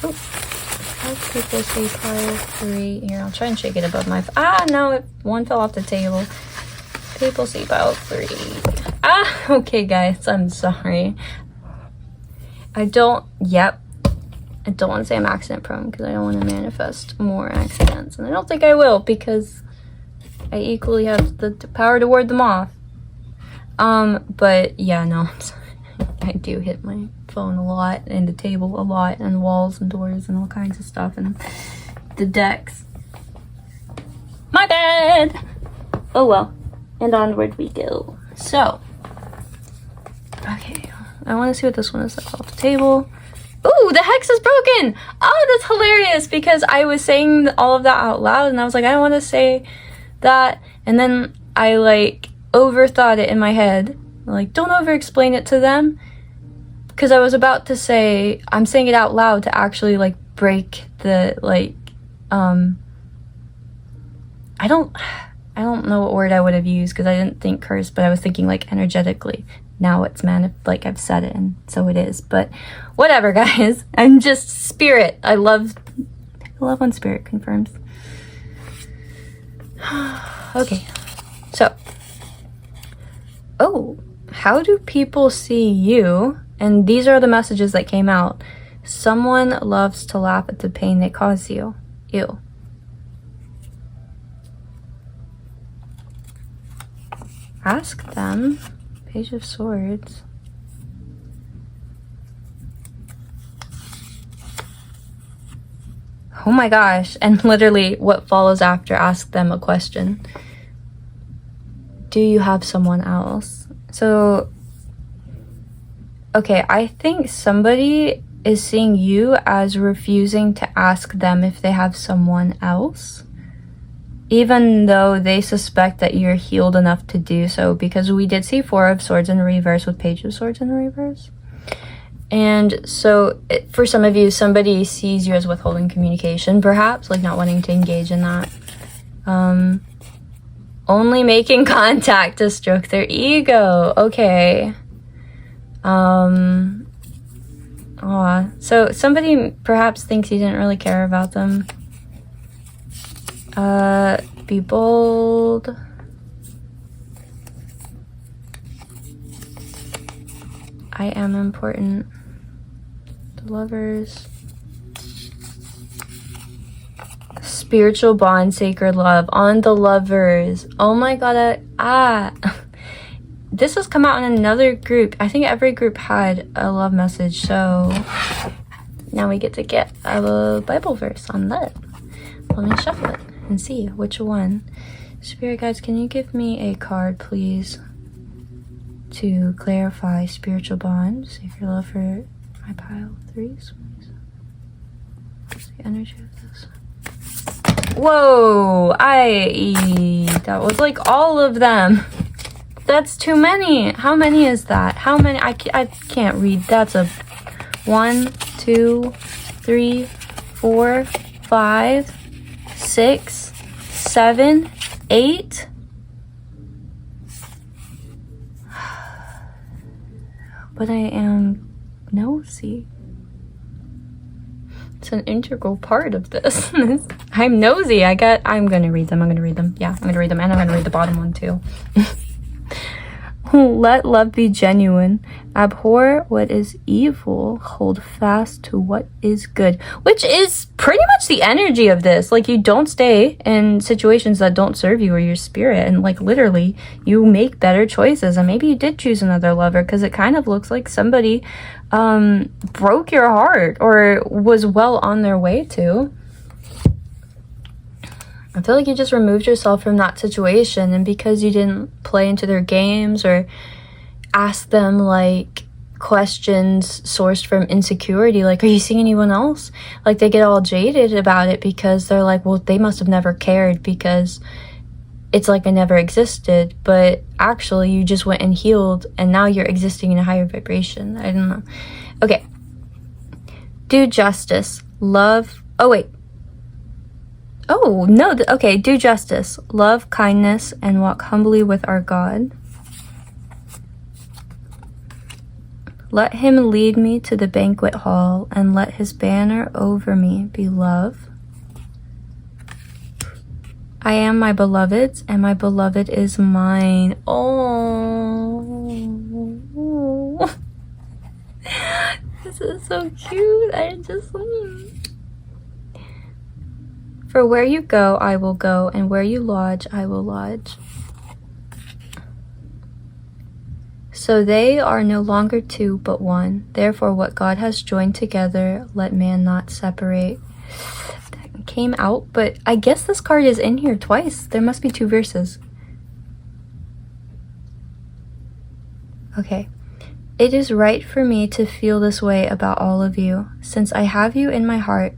Oh, how do people see pile 3? Here, I'll try and shake it above my. No, one fell off the table. People see pile 3. Okay, guys, I'm sorry. I don't want to say I'm accident prone because I don't want to manifest more accidents, and I don't think I will because I equally have the power to ward them off. But yeah, no, I'm sorry. I do hit my phone a lot, and the table a lot, and walls and doors and all kinds of stuff, and the decks. My bad! Oh well. And onward we go. So, okay, I want to see what this one is like off the table. Ooh, the hex is broken! Oh, that's hilarious, because I was saying all of that out loud, and I was like, I want to say that, and then I, like, overthought it in my head. Like, don't over-explain it to them, because I was about to say, I'm saying it out loud to actually, like, break the, like, I don't know what word I would have used because I didn't think curse, but I was thinking like energetically. Now it's like I've said it, and so it is. But whatever, guys. I'm just spirit. I love when spirit confirms. Okay, so how do people see you? And these are the messages that came out. Someone loves to laugh at the pain they cause you. Ew. Ask them. Page of Swords. Oh my gosh. And literally what follows after, ask them a question. Do you have someone else? So, okay, I think somebody is seeing you as refusing to ask them if they have someone else, even though they suspect that you're healed enough to do so, because we did see 4 of Swords in reverse with Page of Swords in reverse. And so for some of you, somebody sees you as withholding communication, perhaps, like not wanting to engage in that. Only making contact to stroke their ego. Okay. So somebody perhaps thinks you didn't really care about them. Be bold. I am important. The Lovers. Spiritual bond, sacred love. On the Lovers. Oh my god, this has come out in another group. I think every group had a love message, so now we get to get a Bible verse on that. Let me shuffle it and see which one. Spirit guides, can you give me a card, please, to clarify spiritual bond, sacred love for my pile 3s? What's the energy of this? Whoa! That was like all of them. That's too many. How many is that? How many? I can't read. That's a 1, 2, 3, 4, 5, 6, 7, 8. But I am nosy. It's an integral part of this. I'm nosy. I'm gonna read them. Yeah, I'm gonna read them, and I'm gonna read the bottom one too. Let love be genuine. Abhor what is evil. Hold fast to what is good. Which is pretty much the energy of this. Like, you don't stay in situations that don't serve you or your spirit. And, like, literally, you make better choices. And maybe you did choose another lover, because it kind of looks like somebody broke your heart or was well on their way to. I feel like you just removed yourself from that situation, and because you didn't play into their games or ask them like questions sourced from insecurity, like, are you seeing anyone else? Like, they get all jaded about it because they're like, well, they must have never cared, because it's like I never existed, but actually you just went and healed and now you're existing in a higher vibration. I don't know. Okay. Do justice, love. Oh, wait. Oh, no. Okay. Do justice, love, kindness, and walk humbly with our God. Let him lead me to the banquet hall, and let his banner over me be love. I am my beloved's, and my beloved is mine. Oh, this is so cute. I just... For where you go, I will go, and where you lodge, I will lodge. So they are no longer two, but one. Therefore, what God has joined together, let man not separate. That came out, but I guess this card is in here twice. There must be 2 verses. Okay. It is right for me to feel this way about all of you, since I have you in my heart.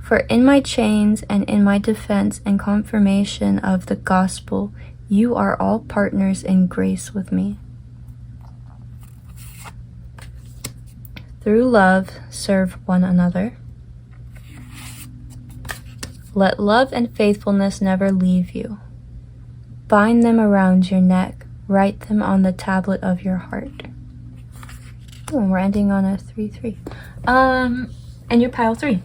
For in my chains and in my defense and confirmation of the gospel, you are all partners in grace with me. Through love, serve one another. Let love and faithfulness never leave you. Bind them around your neck. Write them on the tablet of your heart. Oh, and we're ending on a 3-3. And your pile 3.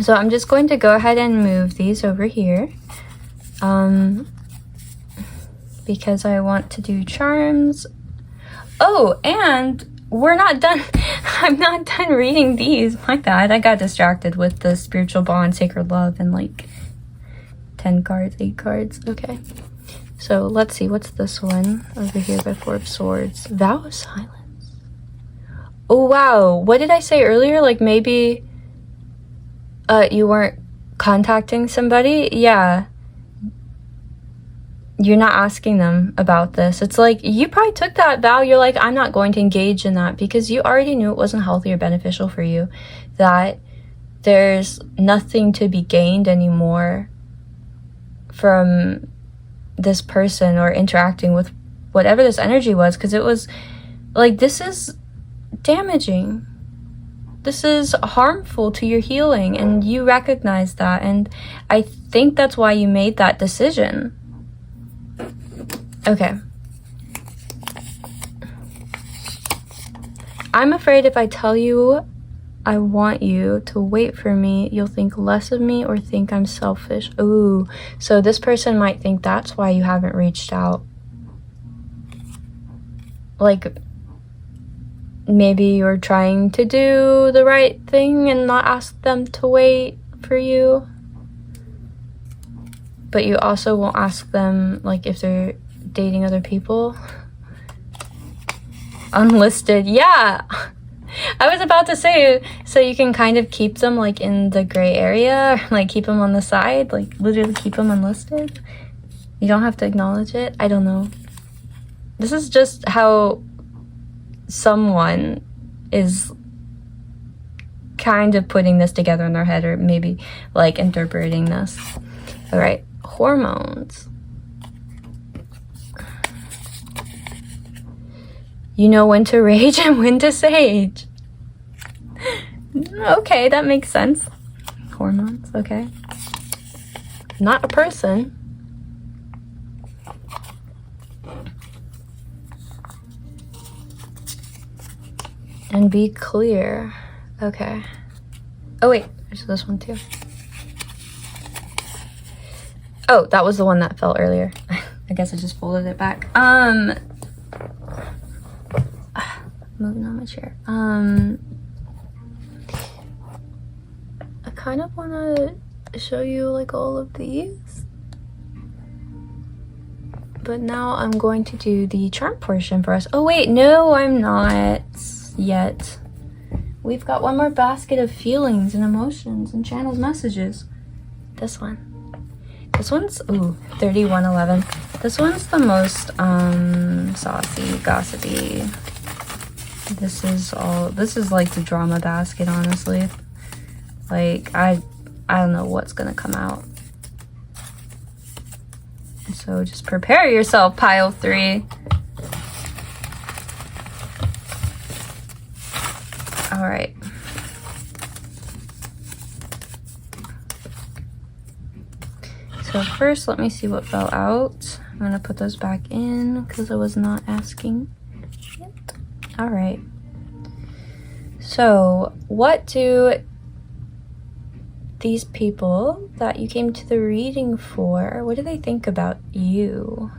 So I'm just going to go ahead and move these over here. Because I want to do charms. Oh, and we're not done. I'm not done reading these. My bad. I got distracted with the spiritual bond, sacred love, and like 10 cards, 8 cards. Okay. So let's see. What's this one over here by 4 of Swords? Vow of silence. Oh, wow. What did I say earlier? Like maybe you weren't contacting somebody? Yeah. You're not asking them about this. It's like you probably took that vow. You're like, I'm not going to engage in that because you already knew it wasn't healthy or beneficial for you, that there's nothing to be gained anymore from this person or interacting with whatever this energy was, because it was like, this is damaging. This is harmful to your healing, and you recognize that, and I think that's why you made that decision. Okay. I'm afraid if I tell you I want you to wait for me, you'll think less of me or think I'm selfish. Ooh, so this person might think that's why you haven't reached out. Like, maybe you're trying to do the right thing and not ask them to wait for you. But you also won't ask them, like, if they're dating other people. Unlisted, yeah. I was about to say, so you can kind of keep them like in the gray area, like keep them on the side, like literally keep them unlisted. You don't have to acknowledge it. I don't know. This is just how someone is kind of putting this together in their head, or maybe like interpreting this. All right, hormones. You know when to rage and when to sage. Okay, that makes sense. Hormones, okay. Not a person. And be clear. Okay. Oh wait, there's this one too. Oh, that was the one that fell earlier. I guess I just folded it back. Moving on my chair. I kind of want to show you like all of these, but now I'm going to do the charm portion for us. Oh wait, no, I'm not yet. We've got one more basket of feelings and emotions and channels messages. This one. This one's, ooh, 3111. This one's the most saucy, gossipy. This is like the drama basket, honestly. Like, I don't know what's gonna come out. So just prepare yourself, pile 3. All right. So first, let me see what fell out. I'm gonna put those back in because I was not asking yet. All right. So what do these people that you came to the reading for, what do they think about you?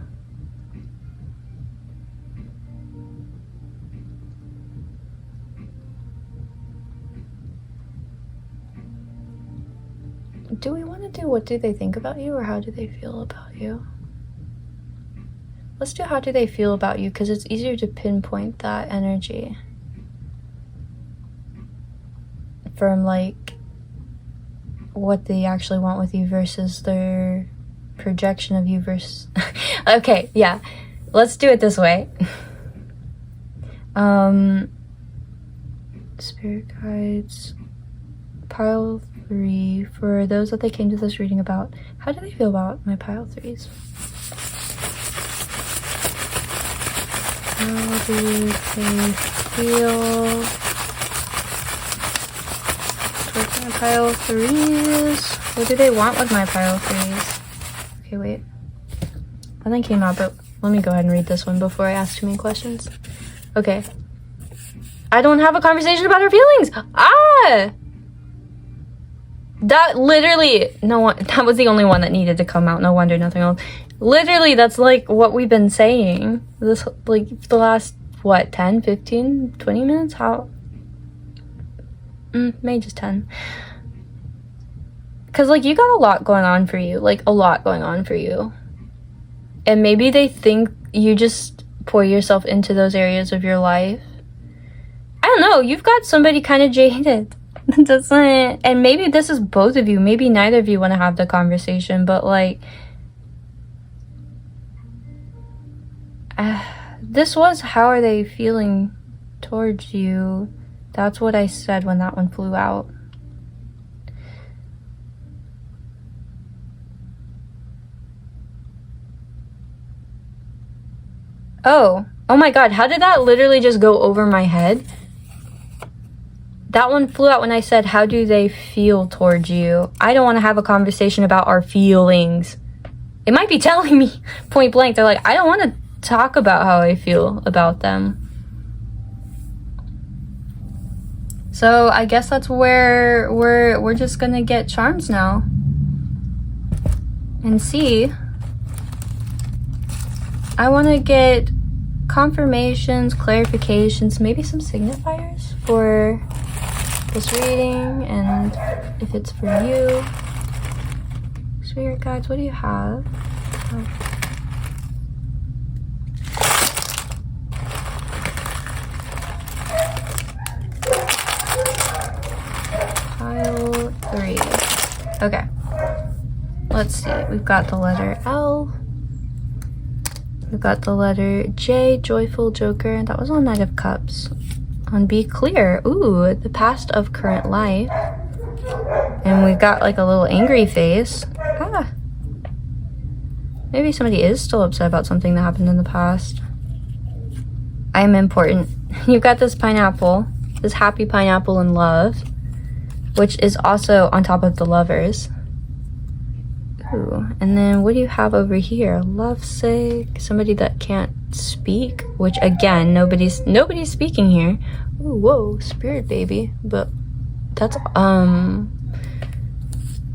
Do we want to do what do they think about you, or how do they feel about you? Let's do how do they feel about you, because it's easier to pinpoint that energy from like what they actually want with you versus their projection of you versus okay, yeah, let's do it this way. Spirit guides, pile 3, for those that they came to this reading about, how do they feel about my pile 3s? How do they feel towards my pile 3s? What do they want with my pile 3s? Okay, wait. Nothing came out, but let me go ahead and read this one before I ask too many questions. Okay. I don't have a conversation about her feelings. Ah! That literally, no one, that was the only one that needed to come out. No wonder nothing else. Literally, that's like what we've been saying. This, like, the last, what, 10, 15, 20 minutes? How? Maybe just 10. Because, like, you got a lot going on for you. Like, a lot going on for you. And maybe they think you just pour yourself into those areas of your life. I don't know. You've got somebody kind of jaded. Doesn't, and maybe this is both of you. Maybe neither of you want to have the conversation, but, like, this was how are they feeling towards you. That's what I said when that one flew out. Oh my god, how did that literally just go over my head? That one flew out when I said, how do they feel towards you? I don't want to have a conversation about our feelings. It might be telling me point blank. They're like, I don't want to talk about how I feel about them. So I guess that's where we're just gonna get charms now. And see. I want to get confirmations, clarifications, maybe some signifiers for this reading, and if it's for you. Spirit guides, what do you have? Pile 3. Okay. Let's see. We've got the letter L. We've got the letter J, Joyful Joker. That was on Knight of Cups. On Be Clear. Ooh, the past of current life. And we've got like a little angry face. Ah. Maybe somebody is still upset about something that happened in the past. I am important. You've got this pineapple. This happy pineapple in love. Which is also on top of the lovers. Ooh. And then what do you have over here? Lovesick. Somebody that can't speak. Which again, nobody's speaking here. Ooh, whoa, spirit baby. But that's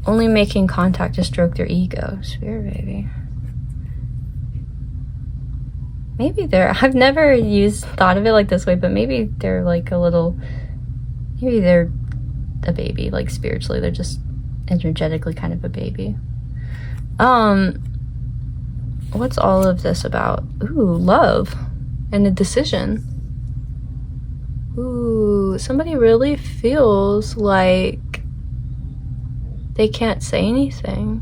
only making contact to stroke their ego. Spirit baby. Maybe I've never thought of it like this way, but maybe they're like maybe they're a baby, like spiritually, they're just energetically kind of a baby. What's all of this about? Ooh, love and a decision. Ooh, somebody really feels like they can't say anything.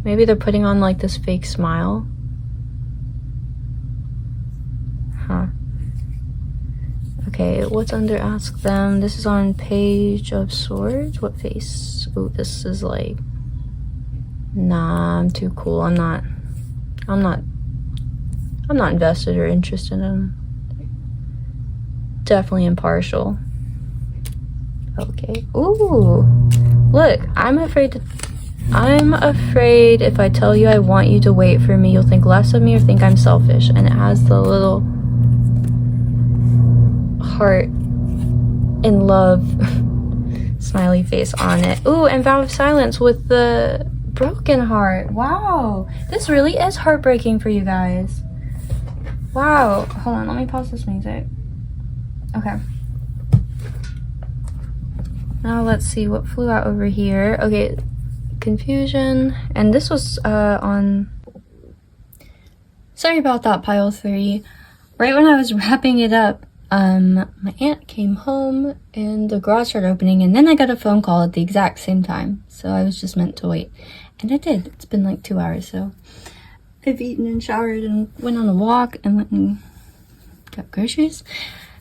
Maybe they're putting on like this fake smile. Huh. Okay, what's under Ask Them? This is on Page of Swords. What face? Oh, this is like, nah, I'm too cool. I'm I'm not invested or interested in them. Definitely impartial. Okay. Ooh. Look, I'm afraid if I tell you I want you to wait for me, you'll think less of me or think I'm selfish. And it has the little heart in love smiley face on it. Ooh, and vow of silence with the broken heart. Wow. This really is heartbreaking for you guys. Wow. Hold on, let me pause this music. Okay. Now let's see what flew out over here. Okay, confusion. And this was on... Sorry about that, pile 3. Right when I was wrapping it up, my aunt came home and the garage started opening, and then I got a phone call at the exact same time. So I was just meant to wait. And I did. It's been like 2 hours, so I've eaten and showered and went on a walk and went and got groceries.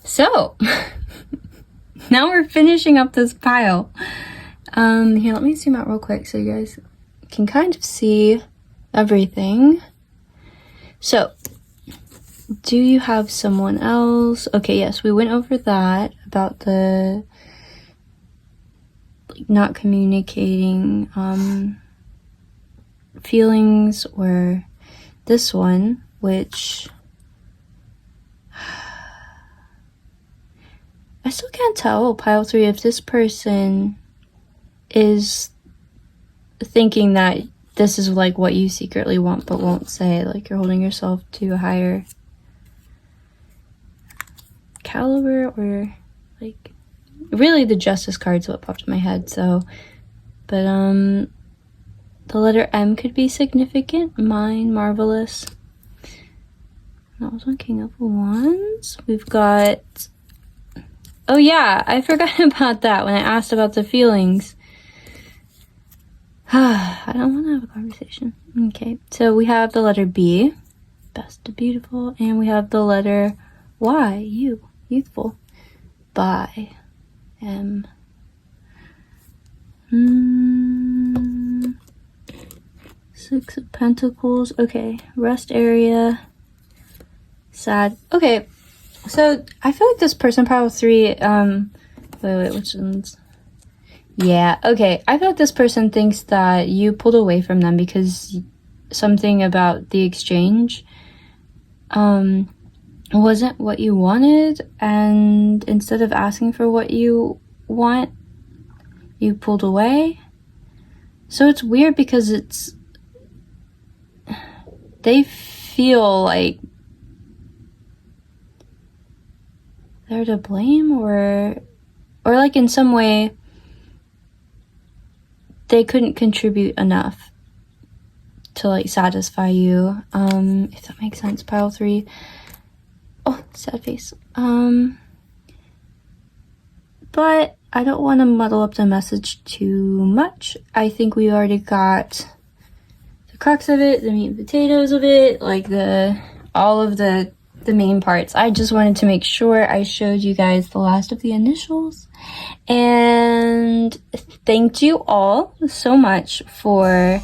So now we're finishing up this pile. Here, let me zoom out real quick so you guys can kind of see everything. So, do you have someone else? Okay, yes, we went over that about the like not communicating feelings, or this one, which I still can't tell, pile 3, if this person is thinking that this is like what you secretly want but won't say, like you're holding yourself to a higher caliber, or like really the justice card's what popped in my head. So, but the letter M could be significant. Mine, marvelous. That was one, King of Wands. We've got, oh yeah, I forgot about that when I asked about the feelings. I don't want to have a conversation. Okay, so we have the letter B, best to beautiful, and we have the letter Y, you, youthful, by, M. 6 of Pentacles. Okay, rest area, sad. Okay, so I feel like this person, pile 3, wait, which one's? Yeah, okay. I feel like this person thinks that you pulled away from them because something about the exchange wasn't what you wanted, and instead of asking for what you want, you pulled away. So it's weird because they feel like they're to blame, or like in some way they couldn't contribute enough to like satisfy you, if that makes sense, pile 3. Oh, sad face. But I don't want to muddle up the message too much. I think we already got the crux of it, the meat and potatoes of it, like all of the main parts. I just wanted to make sure I showed you guys the last of the initials, and thanked you all so much for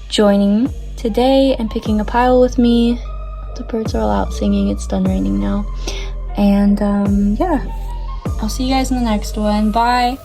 joining today and picking a pile with me. The birds are all out singing. It's done raining now, and yeah, I'll see you guys in the next one. Bye.